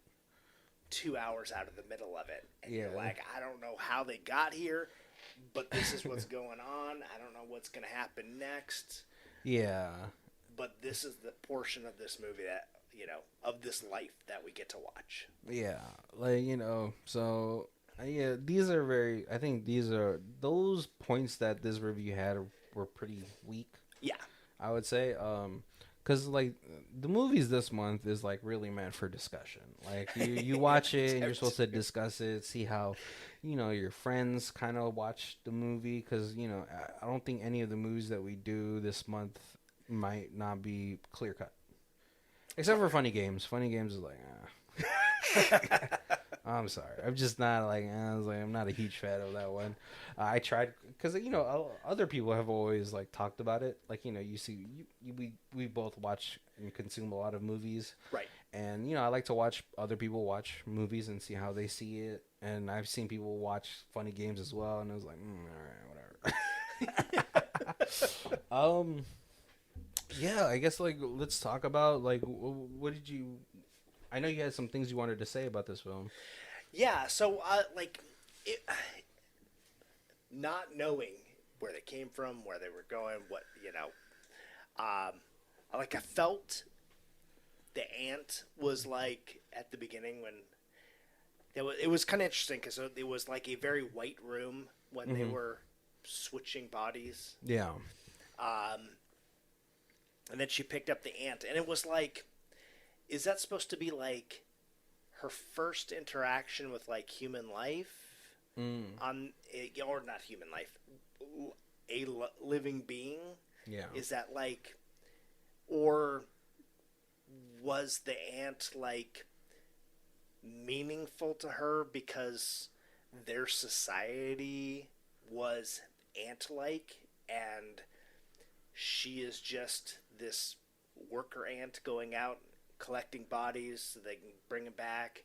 2 hours out of the middle of it, and you're like, I don't know how they got here, but this is what's going on. I don't know what's going to happen next. Yeah. But this is the portion of this movie that, of this life that we get to watch. Yeah. Like, so, yeah, I think those points that this review had were pretty weak. Yeah. I would say, because, like, the movies this month is, like, really meant for discussion. Like, you watch it, and you're supposed to discuss it, see how, your friends kind of watch the movie. Because, I don't think any of the movies that we do this month might not be clear-cut. Except for Funny Games. Funny Games is like, I'm sorry. I'm just not like, I'm not a huge fan of that one. I tried because other people have always like talked about it. Like you see, we both watch and consume a lot of movies, right? And I like to watch other people watch movies and see how they see it. And I've seen people watch Funny Games as well, and I was like, all right, whatever. Yeah, I guess like let's talk about like what did you? I know you had some things you wanted to say about this film. Yeah, so not knowing where they came from, where they were going, I felt the ant was like at the beginning when it was kind of interesting because it was like a very white room when they were switching bodies. Yeah. And then she picked up the ant, and it was like, is that supposed to be like her first interaction with like human life or not human life, a living being? Yeah. Is that like, or was the ant like meaningful to her because their society was ant-like and she is just this worker ant going out collecting bodies so they can bring them back,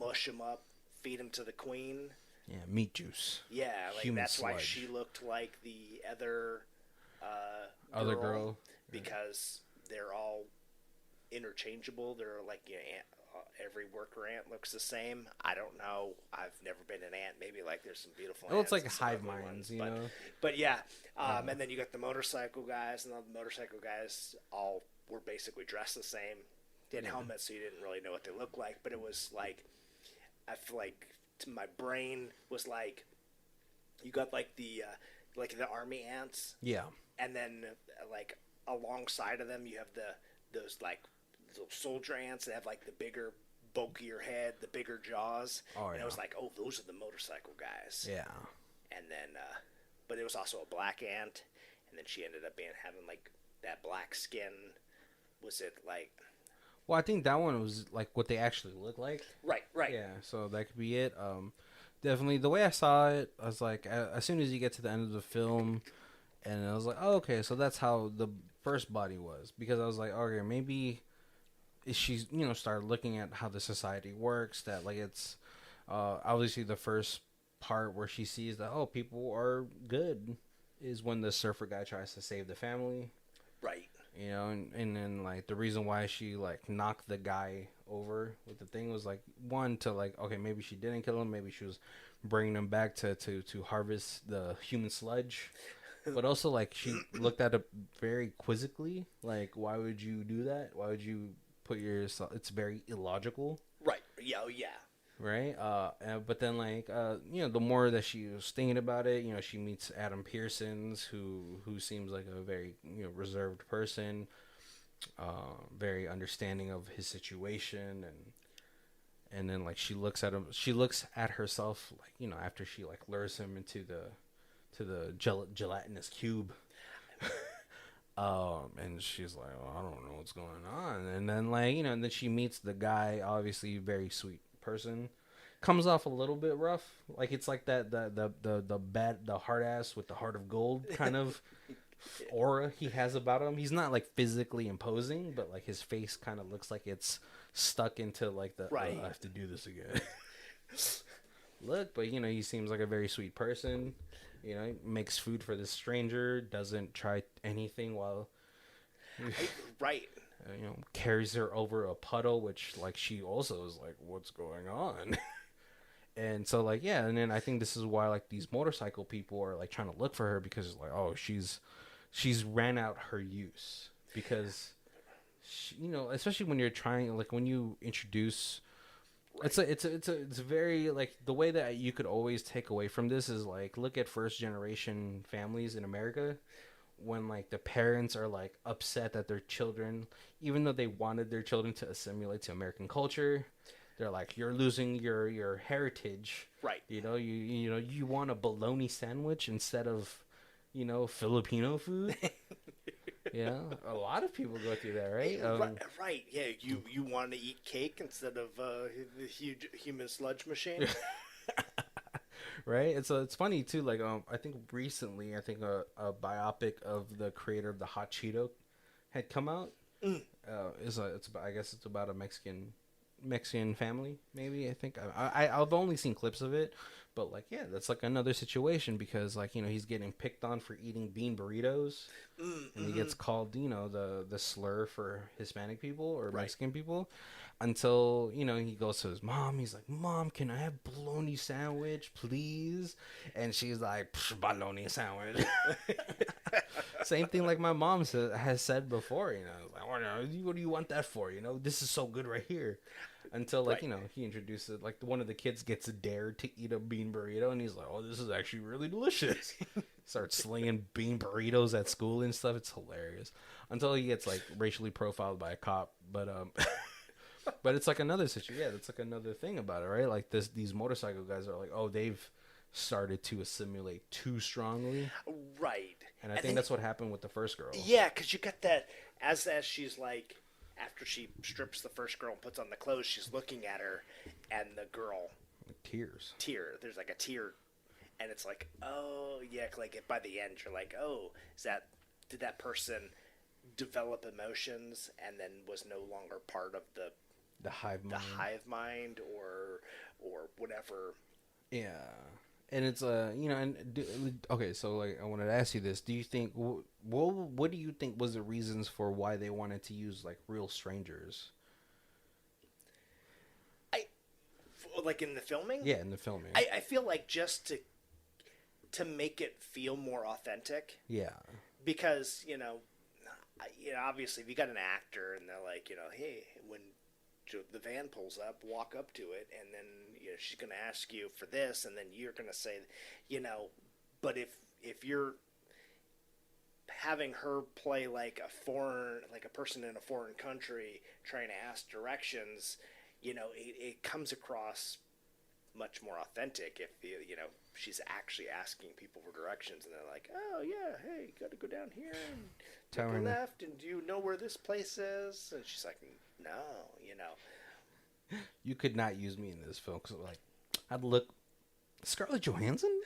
mush them up, feed them to the queen? Yeah, meat juice. Yeah, like human that's sludge. why she looked like the other girl because they're all interchangeable. They're like every worker ant looks the same. I don't know. I've never been an ant. Maybe like there's some beautiful. Well, it's ants like and some hive ugly minds, ones, But yeah, and then you got the motorcycle guys, and all the motorcycle guys all were basically dressed the same. They had helmets, so you didn't really know what they looked like. But it was like, I feel like my brain was like, you got like the army ants. Yeah. And then like alongside of them, you have those like little soldier ants that have like the bigger, bulkier head, the bigger jaws. Oh, and I was like, oh, those are the motorcycle guys. Yeah. And then, but it was also a black ant, and then she ended up having like that black skin. Was it like? Well, I think that one was like what they actually look like. Right. Yeah, so that could be it. Definitely the way I saw it, I was like, as soon as you get to the end of the film, and I was like, oh, okay, so that's how the first body was, because I was like, okay, maybe she's started looking at how the society works, that like it's obviously the first part where she sees that people are good is when the surfer guy tries to save the family. Right. And then like the reason why she like knocked the guy over with the thing was like, one, to like, okay, maybe she didn't kill him, maybe she was bringing him back to harvest the human sludge, but also like she looked at it very quizzically, like, why would you do that? Why would you put yourself? It's very illogical. Right. Yeah. Oh, yeah. Right. But then like the more that she was thinking about it, she meets Adam Pearsons, who seems like a very reserved person, very understanding of his situation, and then like she looks at him, she looks at herself like after she like lures him into the gelatinous cube. And she's like, I don't know what's going on, and then like and then she meets the guy, obviously very sweet person, comes off a little bit rough, like it's like that the hard ass with the heart of gold kind of aura he has about him. He's not like physically imposing, but like his face kind of looks like it's stuck into like the right. I have to do this again look. But he seems like a very sweet person. Makes food for this stranger, doesn't try anything while right. Carries her over a puddle, which like she also is like, what's going on? And so like, yeah, and then I think this is why like these motorcycle people are like trying to look for her, because it's like, oh, she's ran out her use, because she, especially when you're trying, like when you introduce, right. it's a very like, the way that you could always take away from this is like, look at first generation families in America, when like the parents are like upset that their children, even though they wanted their children to assimilate to American culture, they're like, you're losing your heritage. Right. You want a bologna sandwich instead of Filipino food. Yeah, a lot of people go through that, right? Right. Yeah, you want to eat cake instead of the huge human sludge machine. Right. It's funny too. Like I think recently, a biopic of the creator of the Hot Cheeto had come out. I guess it's about a Mexican family. Maybe I think I've only seen clips of it, but like yeah, that's like another situation because like he's getting picked on for eating bean burritos, and he gets called the slur for Hispanic people or Mexican people, until he goes to his mom. He's like, "Mom, can I have bologna sandwich, please?" And she's like, "Bologna sandwich." Same thing like my mom has said before. Like, what do you want that for? This is so good right here. Until like he introduces like one of the kids gets dared to eat a bean burrito, and he's like, "Oh, this is actually really delicious." Starts slinging bean burritos at school and stuff. It's hilarious. Until he gets like racially profiled by a cop, but but it's like another situation. Yeah, that's like another thing about it, right? Like these motorcycle guys are like, oh, they've started to assimilate too strongly, right? And I think that's what happened with the first girl. Yeah, because you got that as she's like, after she strips the first girl and puts on the clothes, she's looking at her, and the girl tears. There's like a tear, and it's like, oh yeah, like by the end you're like, oh, did that person develop emotions and then was no longer part of the hive mind or whatever. Yeah. And it's okay, so like I wanted to ask you this: do you think what do you think was the reasons for why they wanted to use like real strangers? Like in the filming? Yeah, in the filming. I feel like just to make it feel more authentic. Yeah. Because obviously if you got an actor and they're like, hey, when the van pulls up, walk up to it, and then she's going to ask you for this, and then you're going to say, but if you're having her play like a person in a foreign country trying to ask directions, it comes across much more authentic if she's actually asking people for directions, and they're like, oh yeah, hey, you got to go down here and take a left, and do you know where this place is? And she's like, no, you could not use me in this film because like I'd look Scarlett Johansson.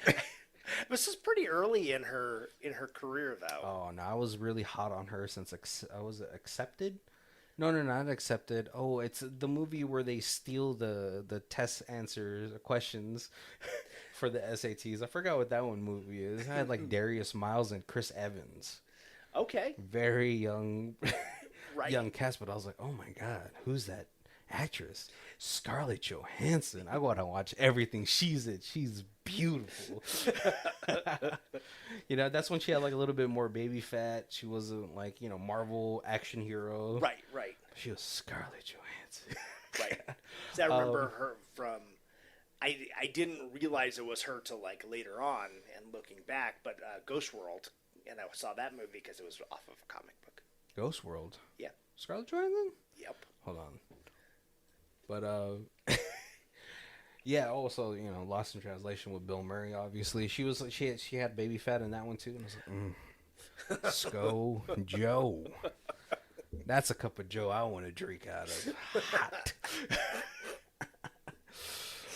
This is pretty early in her career though. Oh no, I was really hot on her since I was Accepted. No, not Accepted. Oh, it's the movie where they steal the test answers, questions for the SATs. I forgot what that one movie is. I had like Darius Miles and Chris Evans. Okay. Very young, young cast, but I was like, oh my god, who's that actress? Scarlett Johansson. I gotta watch everything she's in. She's beautiful. That's when she had like a little bit more baby fat. She wasn't like Marvel action hero. Right. She was Scarlett Johansson. Right. So I remember her from. I didn't realize it was her till like later on, and looking back, but Ghost World, and I saw that movie because it was off of a comic book. Ghost World. Yeah. Scarlett Johansson. Yep. Hold on. But yeah. Also, Lost in Translation with Bill Murray. Obviously, she had baby fat in that one too, and I was like, Sco Joe. That's a cup of Joe I want to drink out of.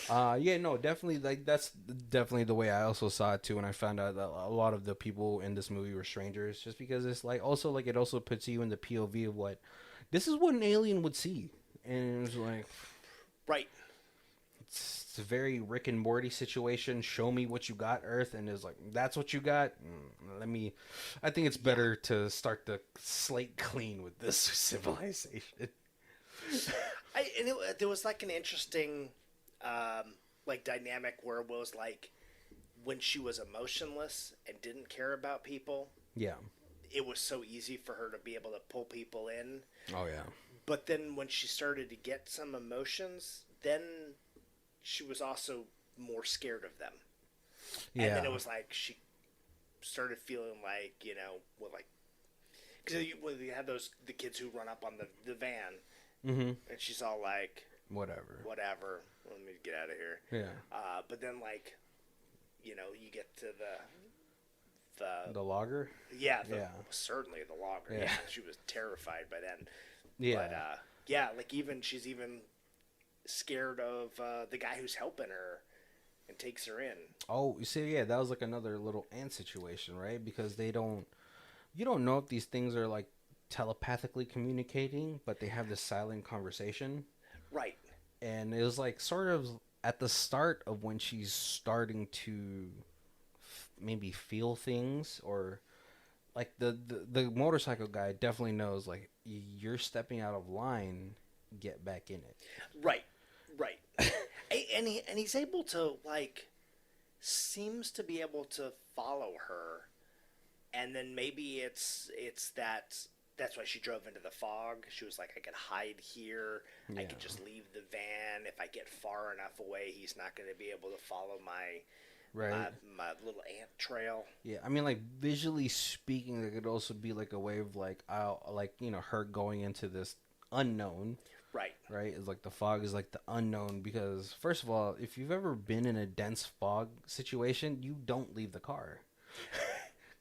Hot. Yeah, no, definitely. Like that's definitely the way I also saw it too. When I found out that a lot of the people in this movie were strangers, just because it's like also like it also puts you in the POV of what this is what an alien would see. And it was like, right. It's a very Rick and Morty situation. Show me what you got, Earth, and it's like that's what you got. I think it's better to start the slate clean with this civilization. There was like an interesting, like dynamic where it was like when she was emotionless and didn't care about people. Yeah, it was so easy for her to be able to pull people in. Oh yeah. But then when she started to get some emotions, then she was also more scared of them. Yeah. And then it was like she started feeling like, because you had the kids who run up on the van, and she's all like, whatever, let me get out of here. Yeah. But then like, you get to the the logger. Yeah, certainly the logger. Yeah. She was terrified by then. Yeah, but like she's even scared of the guy who's helping her and takes her in. Oh, you see, that was like another little ant situation, right? Because you don't know if these things are like telepathically communicating, but they have this silent conversation. Right. And it was like sort of at the start of when she's starting to maybe feel things, or like the motorcycle guy definitely knows, like, you're stepping out of line, get back in it. Right. and he's able to, like, seems to be able to follow her, and then maybe it's that's why she drove into the fog. She was like, I could hide here. I could just leave the van. If I get far enough away, he's not going to be able to follow my little ant trail. Yeah, I mean, like, visually speaking, it could also be like a way of like, her going into this unknown. Right? It's like the fog is like the unknown, because first of all, if you've ever been in a dense fog situation, you don't leave the car.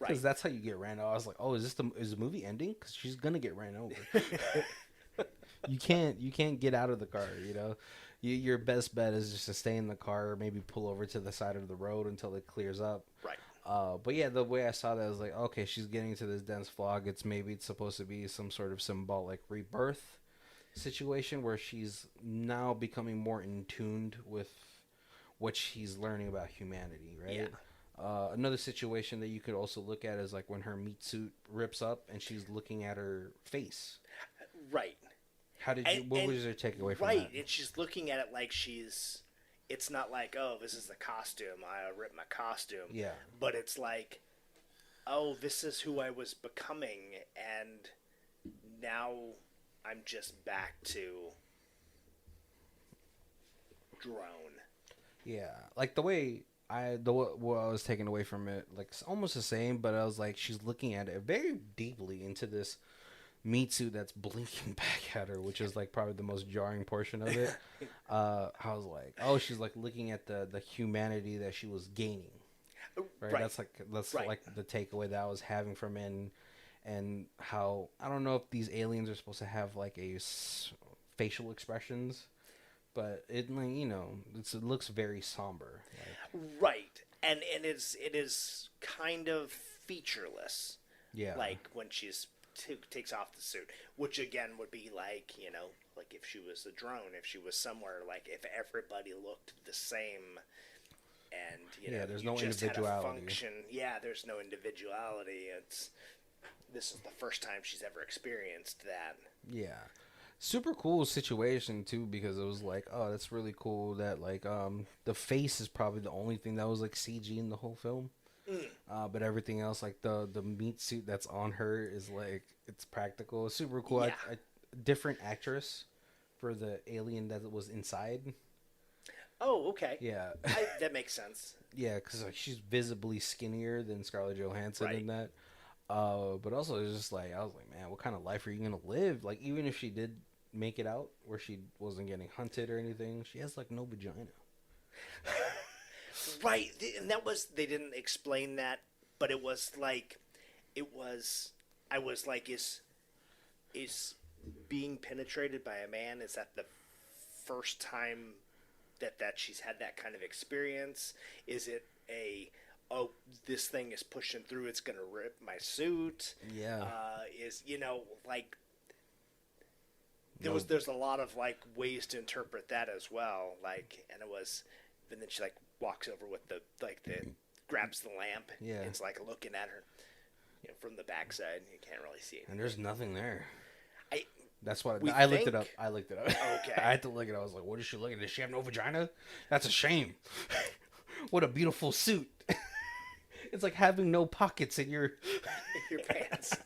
Because that's how you get ran over. I was like, oh, is the movie ending? Because she's gonna get ran over. You can't get out of the car. Your best bet is just to stay in the car, or maybe pull over to the side of the road until it clears up. Right. But yeah, the way I saw that, I was like, okay, she's getting to this dense fog. It's supposed to be some sort of symbolic rebirth situation where she's now becoming more in tuned with what she's learning about humanity, right? Yeah. Another situation that you could also look at is like when her meat suit rips up and she's looking at her face. Right. What was your takeaway from that? Right, and she's looking at it like it's not like, oh, this is the costume, I ripped my costume. Yeah. But it's like, oh, this is who I was becoming, and now I'm just back to drone. Yeah, like the way what I was taking away from it, like, it's almost the same, but I was like, she's looking at it very deeply into this meat suit that's blinking back at her, which is like probably the most jarring portion of it. I was like, oh, she's like looking at the humanity that she was gaining. Right? That's like the takeaway that I was having from it, and how, I don't know if these aliens are supposed to have like facial expressions, but it, like, it looks very somber. Right, and it is kind of featureless. Yeah, like when she's takes off the suit, which again would be like, like if she was a drone, if she was somewhere, like if everybody looked the same, and there's no individuality. There's no individuality. This is the first time she's ever experienced that. Yeah. Super cool situation too, because it was like, oh, that's really cool that like the face is probably the only thing that was like CG in the whole film. But everything else, like the meat suit that's on her, is like, it's practical. It's super cool. Yeah. Different actress for the alien that was inside. Oh, okay. Yeah. That makes sense. Yeah, because like she's visibly skinnier than Scarlett Johansson in that. But also it's just like, I was like, man, what kind of life are you gonna live? Like, even if she did make it out where she wasn't getting hunted or anything, she has like no vagina. Right, and they didn't explain that, but I was like, is being penetrated by a man, is that the first time that she's had that kind of experience? Is it this thing is pushing through, it's gonna rip my suit? Yeah. Like, there's a lot of like ways to interpret that as well, like, and then she like walks over with the grabs the lamp. Yeah. It's like looking at her, from the backside. You can't really see it. And there's nothing there. That's what looked it up. Okay. I had to look it up. I was like, what is she looking at? Does she have no vagina? That's a shame. What a beautiful suit. It's like having no pockets in your pants.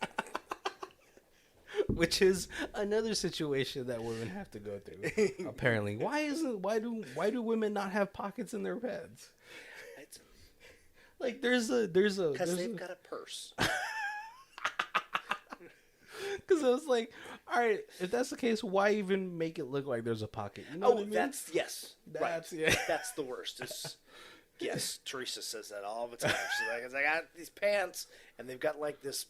Which is another situation that women have to go through. Apparently, why do women not have pockets in their pants? Like because they've got a purse. Because I was like, all right, if that's the case, why even make it look like there's a pocket? You know what I mean? That's the worst. Yes, Teresa says that all the time. She's like, I got these pants, and they've got like this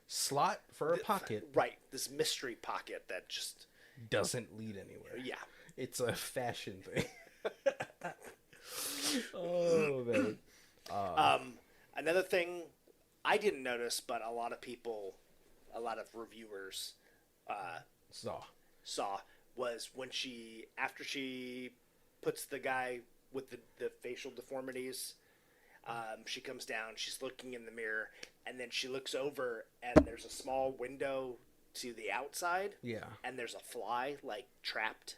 slot for a pocket. Right, this mystery pocket that just doesn't lead anywhere. Yeah. It's a fashion thing. Oh, man. Another thing I didn't notice, but a lot of reviewers saw was when after she puts the guy with the facial deformities, she comes down, she's looking in the mirror, and then she looks over, and there's a small window to the outside. Yeah. And there's a fly, like, trapped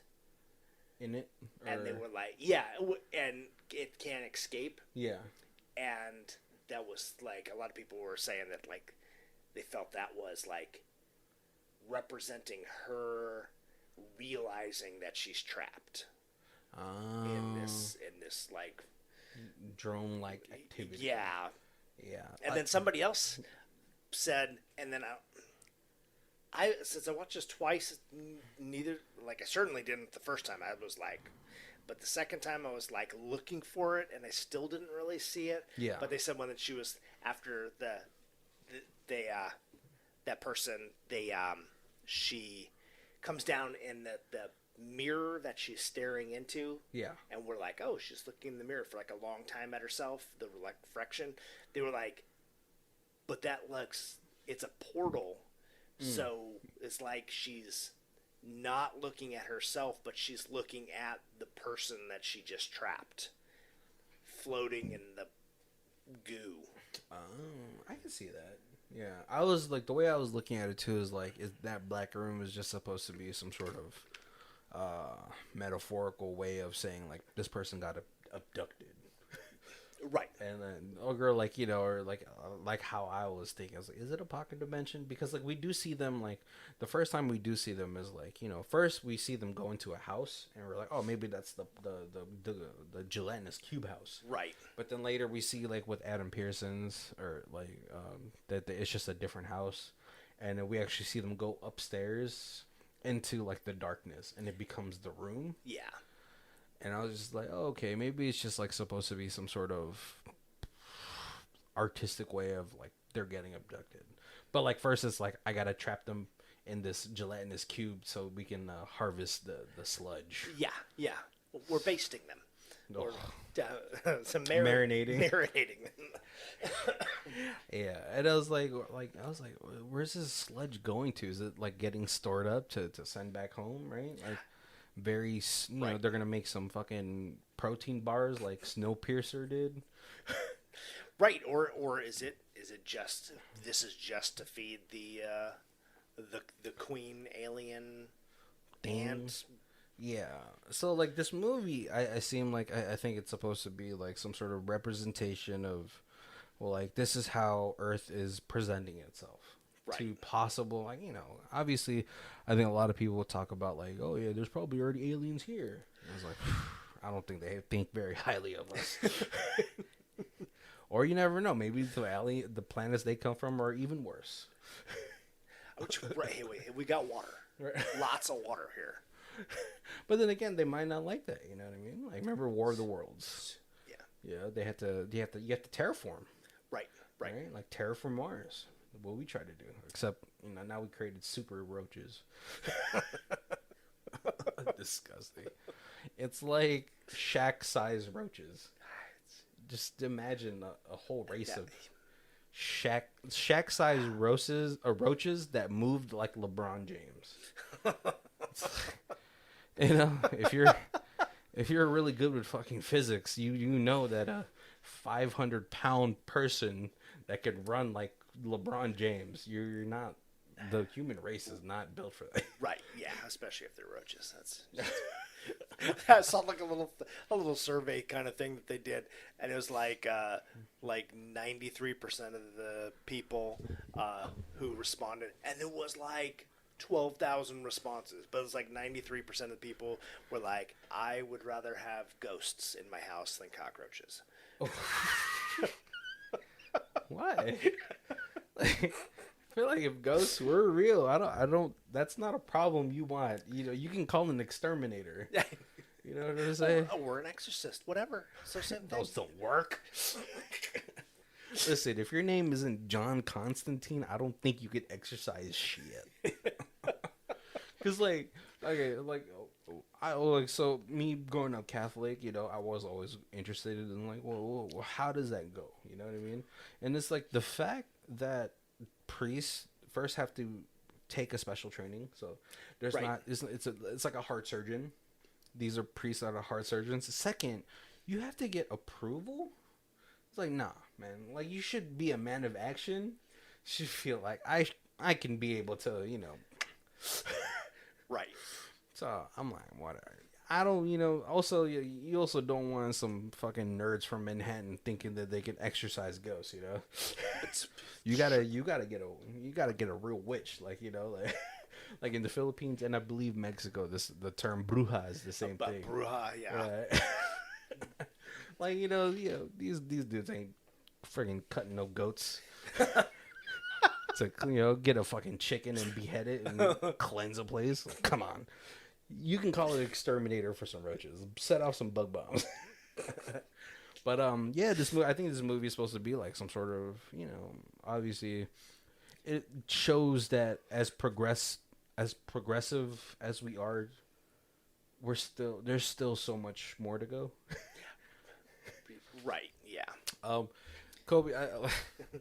in it. And they were like, yeah, and it can't escape. Yeah. And that was, like, a lot of people were saying that, like, they felt that was, like, representing her realizing that she's trapped. In this, like... drone-like activity. Yeah. Yeah. And then somebody else said, and then since I watched this twice, I certainly didn't the first time. I was like, but the second time I was like looking for it, and I still didn't really see it. Yeah. But they said when she was after that person, she comes down in the mirror that she's staring into. Yeah. And we're like, oh, she's looking in the mirror for like a long time at herself. The like reflection. They were like, but that looks, it's a portal. So it's like she's not looking at herself, but she's looking at the person that she just trapped, floating in the goo. Oh, I can see that. Yeah, I was like, the way I was looking at it too is like, is that black room is just supposed to be some sort of metaphorical way of saying like this person got abducted. Right. And then, or like, you know, or like how I was thinking, I was like, is it a pocket dimension? Because like we do see them, like the first time we do see them is like, you know, first we see them go into a house and we're like, oh, maybe that's the gelatinous cube house. Right. But then later we see like with Adam Pearson's or like that it's just a different house, and then we actually see them go upstairs into like the darkness and it becomes the room. Yeah. And I was just like, oh, okay, maybe it's just like supposed to be some sort of artistic way of like they're getting abducted. But like first it's like I gotta trap them in this gelatinous cube so we can harvest the sludge. Yeah. We're basting them. Oh. Or marinating them. Yeah, and I was like, where's this sludge going to? Is it like getting stored up to send back home, right? Like. Very, you know, they're gonna make some fucking protein bars like Snowpiercer did, right? Or is it just this is just to feed the queen alien ants? Yeah. So like this movie, I seem like I think it's supposed to be like some sort of representation of, well, like this is how Earth is presenting itself. Right. To possible, like, you know, obviously I think a lot of people will talk about like, oh yeah, there's probably already aliens here. I was like, I don't think they think very highly of us. Or you never know, maybe the planets they come from are even worse. Hey, we got water. Right. Lots of water here. But then again, they might not like that, you know what I mean? Like remember War of the Worlds. Yeah, you have to terraform. Right. Like terraform Mars. What we try to do, except you know now we created super roaches. Disgusting. It's like Shaq-sized roaches. Just imagine a whole race of Shaq-sized roaches that moved like LeBron James. You know, if you're really good with fucking physics, you know that a 500-pound person that could run like LeBron James, you're not. The human race is not built for that. Right? Yeah, especially if they're roaches. I saw like a little survey kind of thing that they did, and it was like 93% of the people who responded, and it was like 12,000 responses, but it was like 93% of the people were like, I would rather have ghosts in my house than cockroaches. Oh. Why? Like, I feel like if ghosts were real, I don't. That's not a problem you want. You know, you can call an exterminator. You know what I'm saying? Or an exorcist, whatever. So same thing. Those don't work. Listen, if your name isn't John Constantine, I don't think you could exercise shit. Cause like, okay, like, so me growing up Catholic, you know, I was always interested in like, well, how does that go? You know what I mean? And it's like the fact that priests first have to take a special training. So there's Right. not, it's like a heart surgeon. These are priests that are heart surgeons. Second, you have to get approval. It's like, nah, man. Like, you should be a man of action. You should feel like I can be able to, you know. Right. So I'm like, whatever. I don't, you know. Also, you also don't want some fucking nerds from Manhattan thinking that they can exorcise ghosts. You know, you gotta get a real witch. Like, you know, like in the Philippines and I believe Mexico, the term bruja is the same thing. Bruja, yeah. Right. Like, you know, these dudes ain't friggin' cutting no goats. It's like, you know, get a fucking chicken and behead it and cleanse a place. Like, come on. You can call it exterminator for some roaches. Set off some bug bombs. But yeah, I think this movie is supposed to be like some sort of, you know, obviously it shows that as progressive as we are, there's still so much more to go. Right, yeah. Kobe,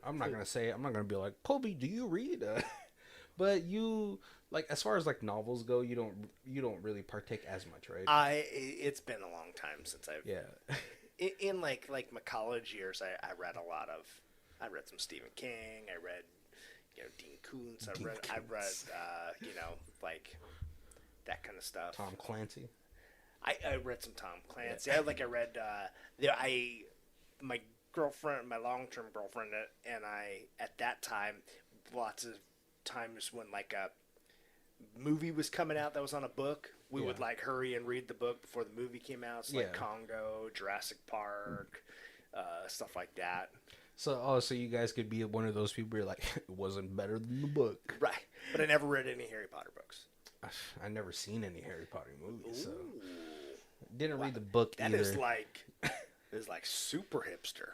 I'm not gonna say it. I'm not gonna be like, Kobe, do you read? But you, like, as far as like novels go, you don't really partake as much, right? It's been a long time since I've Yeah. in like my college years. I read I read some Stephen King. I read, you know, Dean Koontz. I read you know, like that kind of stuff. Tom Clancy. I read some Tom Clancy. I read my girlfriend, my long-term girlfriend, and I at that time, lots of times when like a movie was coming out that was on a book, we would like hurry and read the book before the movie came out. So like Congo, Jurassic Park, stuff like that. So you guys could be one of those people who are like, it wasn't better than the book. Right. But I never read any Harry Potter books. I've never seen any Harry Potter movies, Ooh. so didn't read the book that either. That is like super hipster.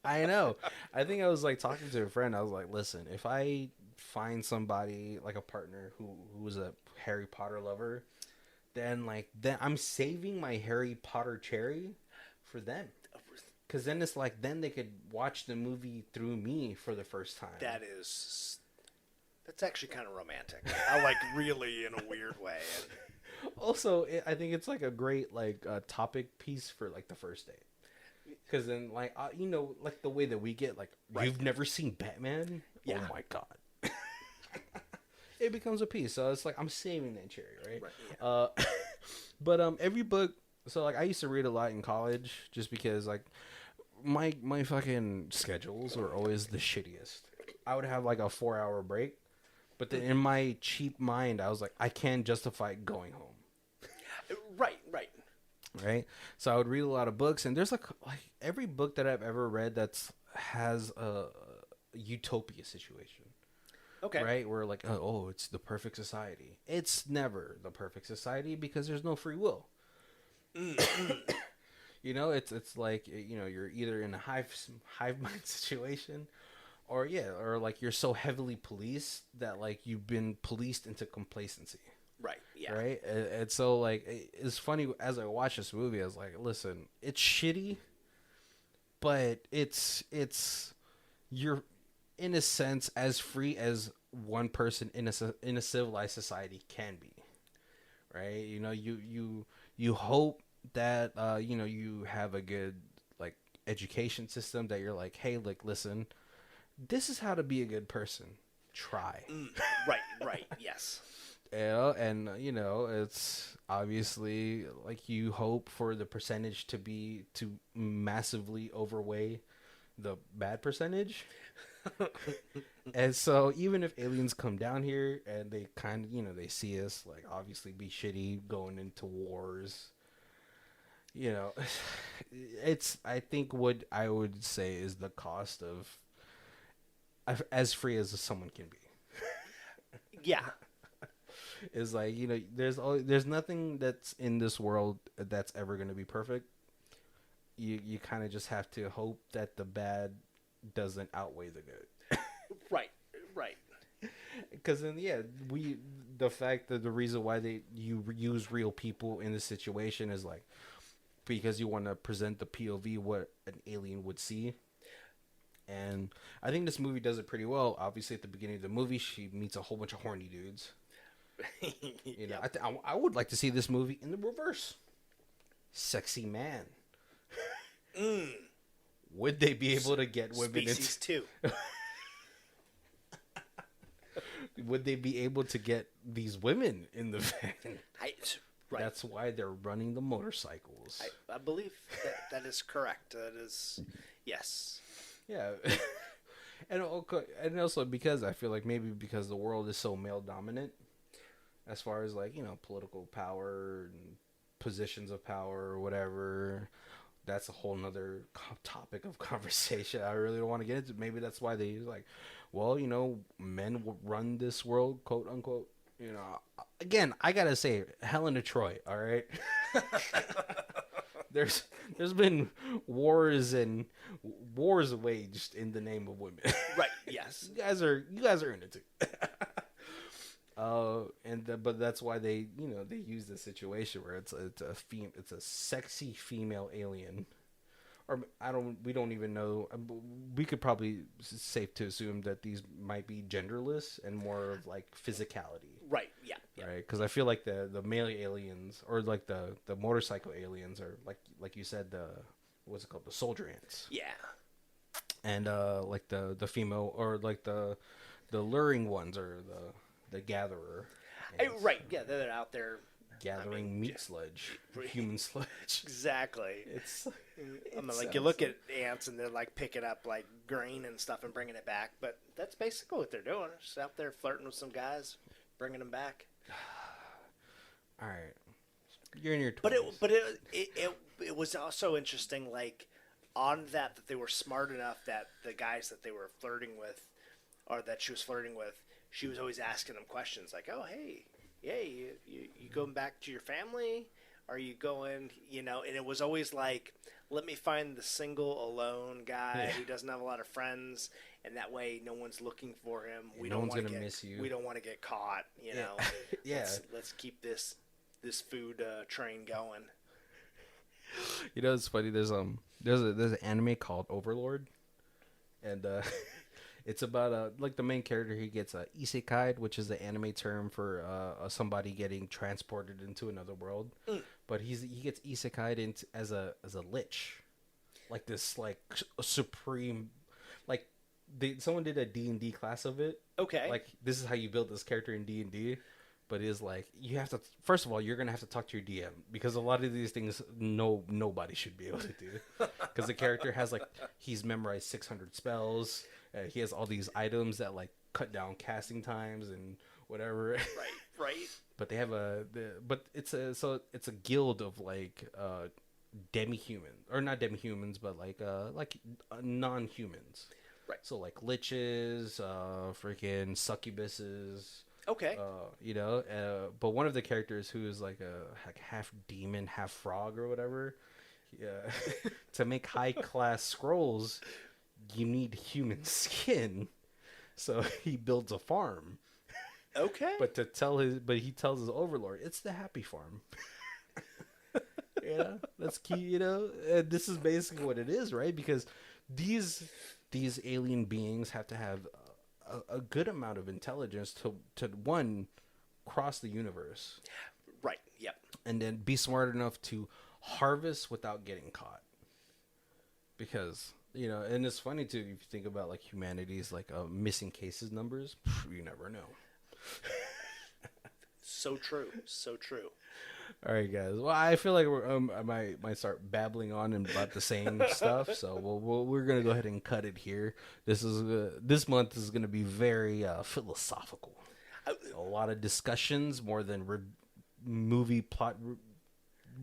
I know. I think I was like talking to a friend. I was like, listen, if I find somebody like a partner who was a Harry Potter lover, then I'm saving my Harry Potter cherry for them. Because then it's like, then they could watch the movie through me for the first time. That's actually kind of romantic. I like really in a weird way. Also, I think it's like a great topic piece for like the first date. Because then you know, like the way that we get like, you've never seen Batman? Yeah. Oh my God. It becomes a piece. So it's like, I'm saving that cherry, right? Yeah. But every book, so like I used to read a lot in college just because like my fucking schedules were always the shittiest. I would have like a 4-hour break, but then in my cheap mind, I was like, I can't justify going home. Right. So I would read a lot of books, and there's like every book that I've ever read has a utopia situation. Okay. Right? Where like, oh, it's the perfect society. It's never the perfect society because there's no free will. You know, it's like, you know, you're either in a hive mind situation, or like you're so heavily policed that like you've been policed into complacency. Right. Yeah. Right. And so like, it's funny as I watch this movie, I was like, listen, it's shitty, but it's you're in a sense as free as one person in a civilized society can be. Right. You know, you hope that you know, you have a good like education system that you're like, hey, like, listen, this is how to be a good person. Try. Right. Yes. Yeah, and you know, it's obviously like you hope for the percentage to massively overweigh the bad percentage. And so even if aliens come down here and they kind of, you know, they see us like obviously be shitty going into wars, you know, it's, I think what I would say is the cost of as free as someone can be. Yeah. is like, you know, there's nothing that's in this world that's ever going to be perfect. You kind of just have to hope that the bad doesn't outweigh the good. Right. Because then, yeah, the fact that the reason why you use real people in this situation is like because you want to present the POV what an alien would see. And I think this movie does it pretty well. Obviously, at the beginning of the movie, she meets a whole bunch of horny dudes. You know, I would like to see this movie in the reverse. Sexy man. Would they be able to get women Species too? Would they be able to get these women in the van? Right. That's why they're running the motorcycles. I believe that is correct. That is, yes. Yeah. And also because I feel like maybe because the world is so male dominant as far as like, you know, political power and positions of power or whatever. That's a whole nother topic of conversation I really don't want to get into. Maybe that's why they like, well, you know, men will run this world, quote unquote. You know, again, I gotta say, Helen of Troy, all right? There's been wars waged in the name of women. Right. Yes. You guys are in it too. But that's why they use the situation where it's a sexy female alien, or we don't even know. We could probably safe to assume that these might be genderless and more of like physicality. Right. Yeah. Right. Because I feel like the male aliens or like the motorcycle aliens are like you said what's it called, the soldier ants. Yeah. And like the female or like the luring ones are the gatherer. Right, yeah, they're out there gathering meat sludge, human sludge. Exactly. It's like you look at ants and they're like picking up like grain and stuff and bringing it back, but that's basically what they're doing. Just out there flirting with some guys, bringing them back. All right, you're in your 20s. But it was also interesting, like on that they were smart enough that the guys that they were flirting with, or that she was flirting with, she was always asking them questions like, "Oh, hey, you going back to your family? Are you going, you know?" And it was always like, "Let me find the single, alone guy who doesn't have a lot of friends, and that way no one's looking for him. No one's gonna miss you. We don't want to get caught, you know. Yeah, let's keep this food train going." You know, it's funny. There's an anime called Overlord, and it's about like the main character. He gets isekai, which is the anime term for somebody getting transported into another world. But he gets isekai'd into as a lich, like this like a supreme, like someone did a D&D class of it. Okay, like this is how you build this character in D&D. But it is like you have to. First of all, you're gonna have to talk to your DM because a lot of these things nobody should be able to do. Because the character has like he's memorized 600 spells. He has all these items that like cut down casting times and whatever. Right. But they have it's a guild of like demi-human or not demi-humans, but like non-humans. Right. So like liches, freaking succubuses. Okay. You know, but one of the characters who is like half demon, half frog or whatever, to make high class scrolls, you need human skin. So he builds a farm. Okay. But he tells his overlord, it's the happy farm. Yeah, that's key. You know, and this is basically what it is, right? Because these alien beings have to have a good amount of intelligence to one, cross the universe. Right, yep. And then be smart enough to harvest without getting caught. Because, you know, and it's funny too, if you think about like humanity's like missing cases numbers, you never know. So true. All right, guys. Well, I feel like I might start babbling on about the same stuff. So we're gonna go ahead and cut it here. This month is gonna be very philosophical. A lot of discussions more than movie plot,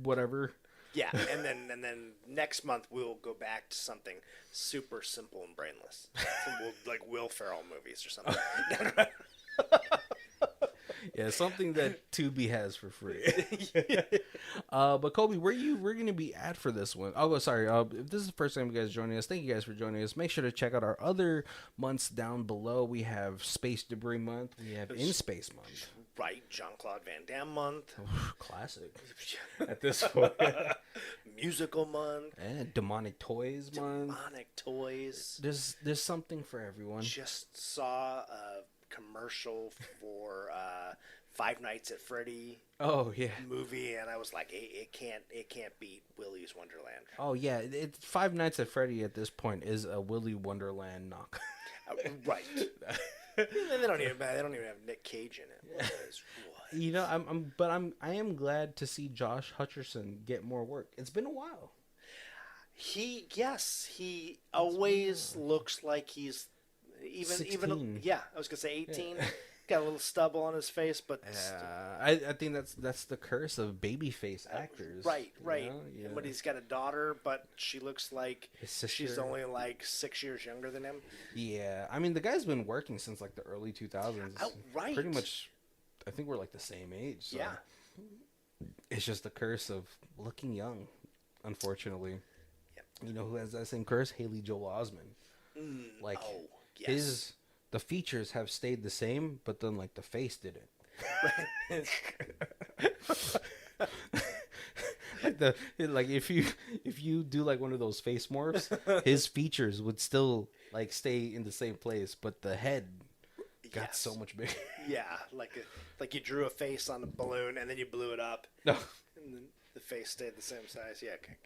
whatever. Yeah, and then next month we'll go back to something super simple and brainless, like Will Ferrell movies or something. Yeah, something that Tubi has for free. But Kobe, we're gonna be at for this one? Oh, sorry. If this is the first time you guys joining us, thank you guys for joining us. Make sure to check out our other months down below. We have Space Debris Month. We have In Space Month. Right, Jean-Claude Van Damme month. Classic. At this point. Musical month. And Demonic Toys month. Demonic Toys. There's something for everyone. Just saw a commercial for Five Nights at Freddy. Oh yeah. Movie, and I was like, it can't beat Willy's Wonderland. Oh yeah, Five Nights at Freddy at this point is a Willy Wonderland knock. Right. They don't even have Nick Cage in it. What? You know, I am glad to see Josh Hutcherson get more work. It's been a while. He always looks like he's even 16. Yeah, I was gonna say 18. Yeah. Got a little stubble on his face, but I think that's the curse of babyface actors. Right. Yeah. But he's got a daughter, but she looks like His she's only like 6 years younger than him. Yeah, I mean the guy's been working since like the early 2000s. Right. Pretty much, I think we're like the same age. So. Yeah. It's just the curse of looking young, unfortunately. Yep. You know who has that same curse? Haley Joel Osment. Yes. The features have stayed the same, but then like the face didn't. like if you do like one of those face morphs, his features would still like stay in the same place, but the head got so much bigger. Yeah, like you drew a face on a balloon and then you blew it up. No. And then the face stayed the same size. Yeah. Okay.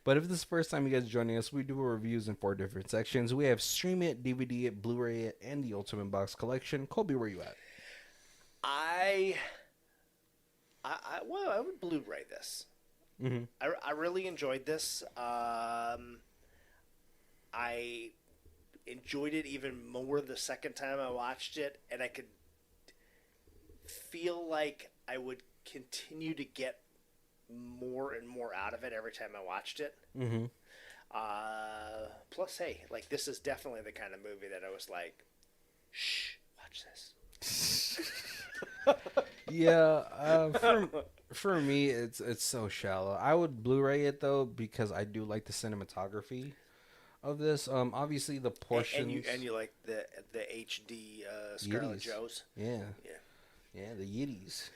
But if this is the first time you guys are joining us, we do reviews in 4 different sections. We have Stream It, DVD It, Blu-ray It, and the Ultimate Box Collection. Colby, where you at? I would Blu-ray this. Mm-hmm. I really enjoyed this. I enjoyed it even more the second time I watched it, and I could feel like I would continue to get more and more out of it every time I watched it. Mm-hmm. Plus, hey, like this is definitely the kind of movie that I was like, shh, watch this. Yeah, for me, it's so shallow. I would Blu-ray it though because I do like the cinematography of this. Obviously the portions and you like the HD Scarlett Joes. Yeah, the Yiddies.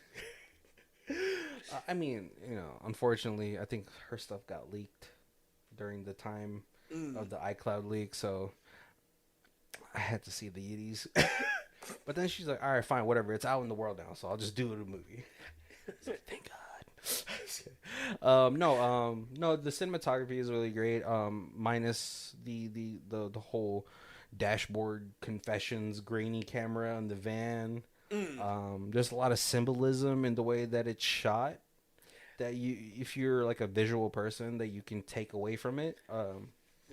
I mean, you know, unfortunately, I think her stuff got leaked during the time of the iCloud leak, so I had to see the Yiddies. But then she's like, all right, fine, whatever. It's out in the world now, so I'll just do the movie. Like, thank God. No, the cinematography is really great. Minus the whole dashboard confessions, grainy camera in the van. There's a lot of symbolism in the way that it's shot that if you're like a visual person, that you can take away from it.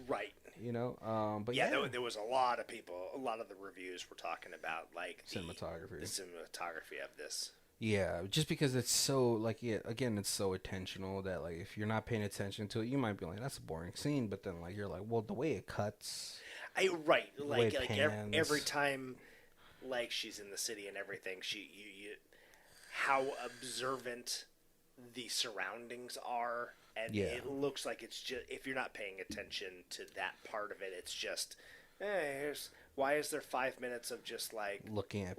Right. You know, but there was a lot of people. A lot of the reviews were talking about like the cinematography of this. Yeah, just because it's so like it's so attentional that like if you're not paying attention to it, you might be like that's a boring scene, but then like you're like, well, the way it cuts, every time. Like she's in the city and everything. How observant the surroundings are, and it looks like it's just if you're not paying attention to that part of it, it's just why is there 5 minutes of just like looking at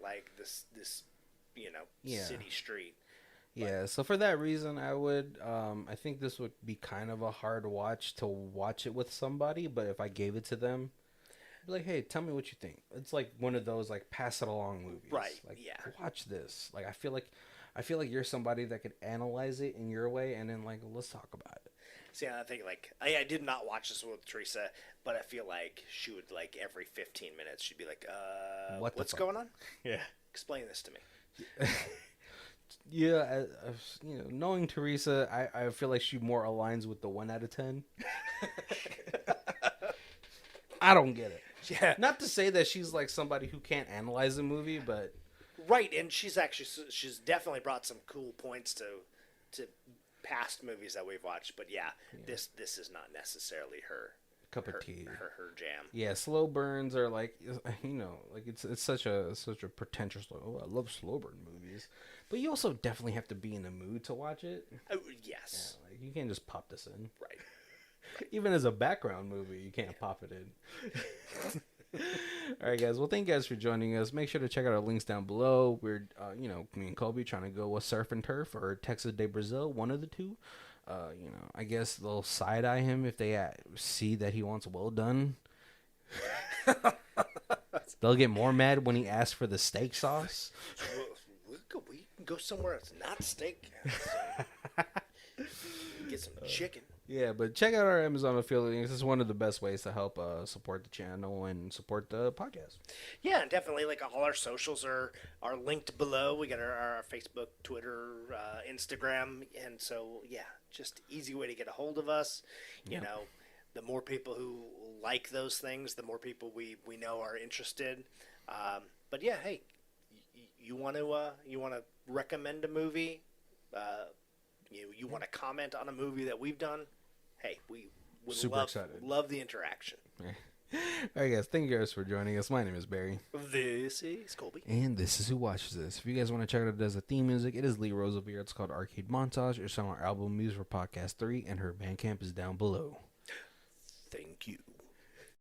like this city street. Yeah, so for that reason, I would I think this would be kind of a hard watch to watch it with somebody, but if I gave it to them. Be like, hey, tell me what you think. It's like one of those like pass it along movies. Right. Like, watch this. Like I feel like you're somebody that could analyze it in your way, and then like let's talk about it. See, I think like I did not watch this with Teresa, but I feel like she would like every 15 minutes she'd be like, what's going on? Yeah. Explain this to me. Yeah, knowing Teresa, I feel like she more aligns with the 1 out of 10. I don't get it. Yeah. Not to say that she's like somebody who can't analyze a movie, but right, and she's definitely brought some cool points to past movies that we've watched. But this is not necessarily her cup of tea. Her jam. Yeah, slow burns are like, like it's such a pretentious. Like, oh, I love slow burn movies, but you also definitely have to be in the mood to watch it. Oh, yes. Yeah, like you can't just pop this in. Right. Even as a background movie, you can't pop it in. All right, guys. Well, thank you guys for joining us. Make sure to check out our links down below. We're, me and Colby trying to go with Surf and Turf or Texas de Brazil, one of the two. I guess they'll side eye him if they see that he wants well done. They'll get more mad when he asks for the steak sauce. We can go somewhere that's not steak. Get some chicken. Yeah, but check out our Amazon affiliate. This is one of the best ways to help support the channel and support the podcast. Yeah, and definitely, like, all our socials are linked below. We got our Facebook, Twitter, Instagram, and so, yeah, just easy way to get a hold of us. You know, the more people who like those things, the more people we know are interested. But yeah, hey, you want to recommend a movie? You want to comment on a movie that we've done? Hey, we would love the interaction. All right, guys. Thank you guys for joining us. My name is Barry. This is Colby. And this is Who Watches This. If you guys want to check it out as a theme music, it is Lee Rosevere. It's called Arcade Montage. It's on our album Music for Podcast 3, and her Bandcamp is down below. Thank you.